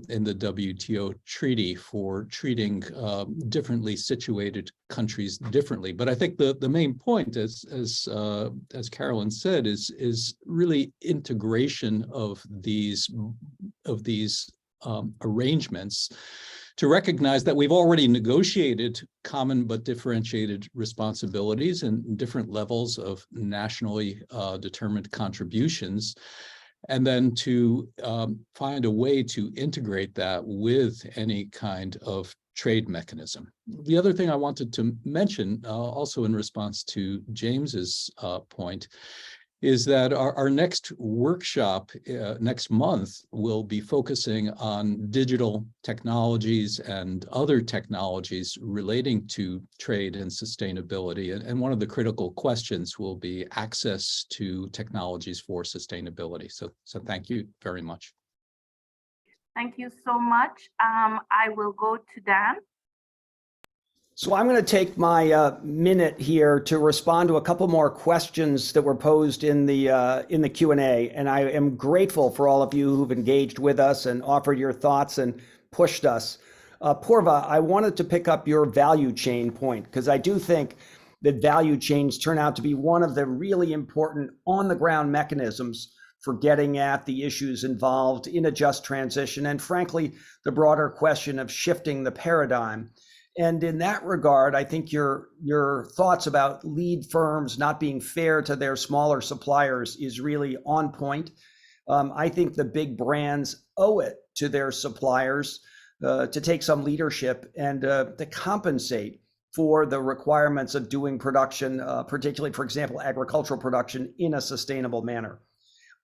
[SPEAKER 6] in the WTO treaty, for treating differently situated countries differently. But I think the main point, as Carolyn said, is really integration of these arrangements, to recognize that we've already negotiated common but differentiated responsibilities and different levels of nationally determined contributions, and then to find a way to integrate that with any kind of trade mechanism. The other thing I wanted to mention, also in response to James's point, is that our next workshop next month will be focusing on digital technologies and other technologies relating to trade and sustainability. And one of the critical questions will be access to technologies for sustainability. So thank you very much.
[SPEAKER 1] Thank you so much. I will go to Dan.
[SPEAKER 3] So I'm going to take my minute here to respond to a couple more questions that were posed in the Q&A, and I am grateful for all of you who've engaged with us and offered your thoughts and pushed us. Purva, I wanted to pick up your value chain point, because I do think that value chains turn out to be one of the really important on-the-ground mechanisms for getting at the issues involved in a just transition, and frankly, the broader question of shifting the paradigm. And in that regard, I think your thoughts about lead firms not being fair to their smaller suppliers is really on point. I think the big brands owe it to their suppliers to take some leadership and to compensate for the requirements of doing production, particularly, for example, agricultural production, in a sustainable manner.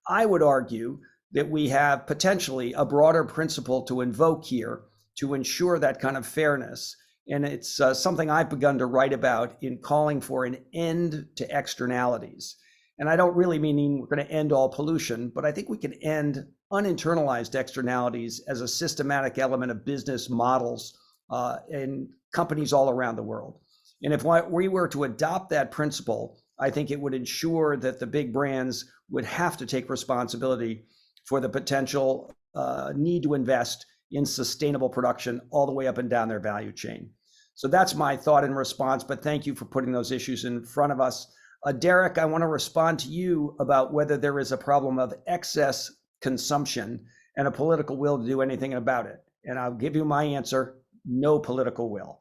[SPEAKER 3] I would argue that we have potentially a broader principle to invoke here to ensure that kind of fairness. And it's something I've begun to write about in calling for an end to externalities. And I don't really mean we're going to end all pollution, but I think we can end uninternalized externalities as a systematic element of business models in companies all around the world. And if we were to adopt that principle, I think it would ensure that the big brands would have to take responsibility for the potential need to invest in sustainable production all the way up and down their value chain. So that's my thought in response, but thank you for putting those issues in front of us. Derek, I want to respond to you about whether there is a problem of excess consumption and a political will to do anything about it? And I'll give you my answer, no political will.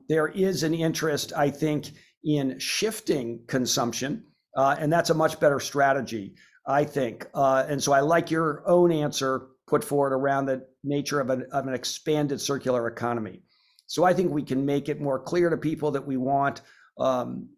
[SPEAKER 3] There is an interest, I think, in shifting consumption, and that's a much better strategy, I think. And so I like your own answer put forward around the nature of an expanded circular economy. So I think we can make it more clear to people that we want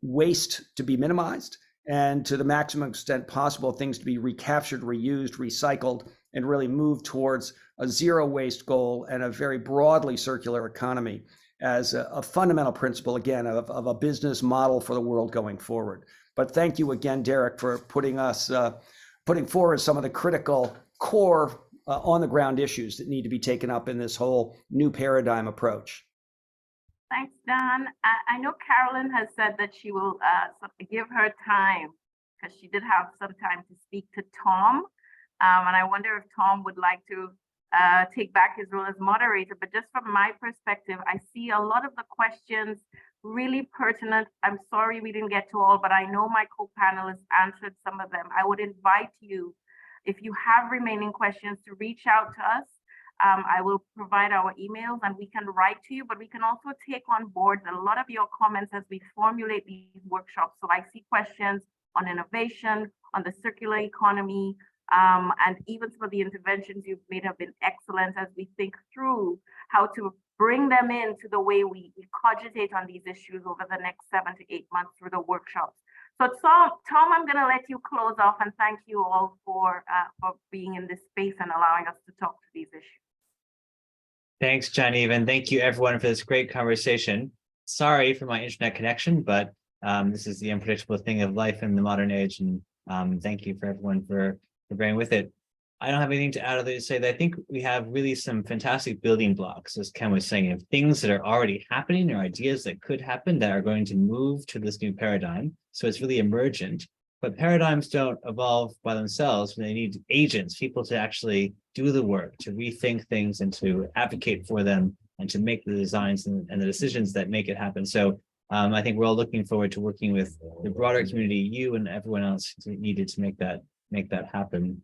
[SPEAKER 3] waste to be minimized, and to the maximum extent possible, things to be recaptured, reused, recycled, and really move towards a zero waste goal and a very broadly circular economy as a fundamental principle, again, of a business model for the world going forward. But thank you again, Derek, for putting forward some of the critical core on the ground issues that need to be taken up in this whole new paradigm approach.
[SPEAKER 1] Thanks, Dan. I know Carolyn has said that she will give her time, because she did have some time to speak to Tom. And I wonder if Tom would like to take back his role as moderator. But just from my perspective, I see a lot of the questions really pertinent. I'm sorry we didn't get to all, but I know my co-panelists answered some of them. I would invite you, if you have remaining questions, to reach out to us. I will provide our emails and we can write to you, but we can also take on board a lot of your comments as we formulate these workshops. So I see questions on innovation, on the circular economy, and even some of the interventions you've made have been excellent as we think through how to bring them into the way we cogitate on these issues over the next 7 to 8 months through the workshops. So Tom, I'm going to let you close off, and thank you all for being in this space and allowing us to talk to these issues.
[SPEAKER 2] Thanks, Genevieve, and thank you everyone for this great conversation. Sorry for my internet connection, but this is the unpredictable thing of life in the modern age, and thank you for everyone for bearing with it. I don't have anything to add other than to say that I think we have really some fantastic building blocks, as Ken was saying, of things that are already happening or ideas that could happen that are going to move to this new paradigm. So it's really emergent, but paradigms don't evolve by themselves. They need agents, people to actually do the work, to rethink things and to advocate for them and to make the designs and the decisions that make it happen. So I think we're all looking forward to working with the broader community, you and everyone else needed to make that happen.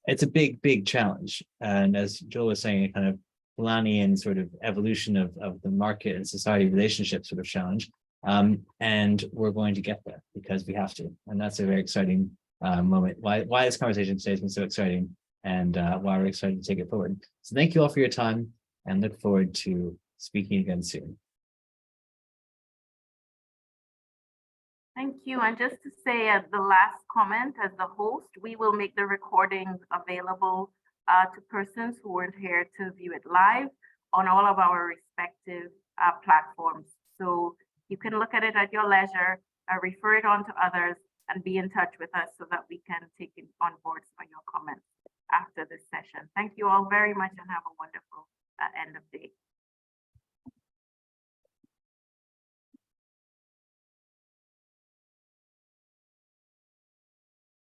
[SPEAKER 2] It's a big challenge. And as Joel was saying, a kind of Polanyian sort of evolution of the market and society relationship sort of challenge. And we're going to get there because we have to. And that's a very exciting moment. Why this conversation today has been so exciting, and why we're excited to take it forward. So thank you all for your time and look forward to speaking again soon.
[SPEAKER 1] Thank you. And just to say at the last comment, as the host, we will make the recordings available to persons who weren't here to view it live on all of our respective platforms. So you can look at it at your leisure, refer it on to others, and be in touch with us so that we can take it on board some of your comments after this session. Thank you all very much and have a wonderful end of day.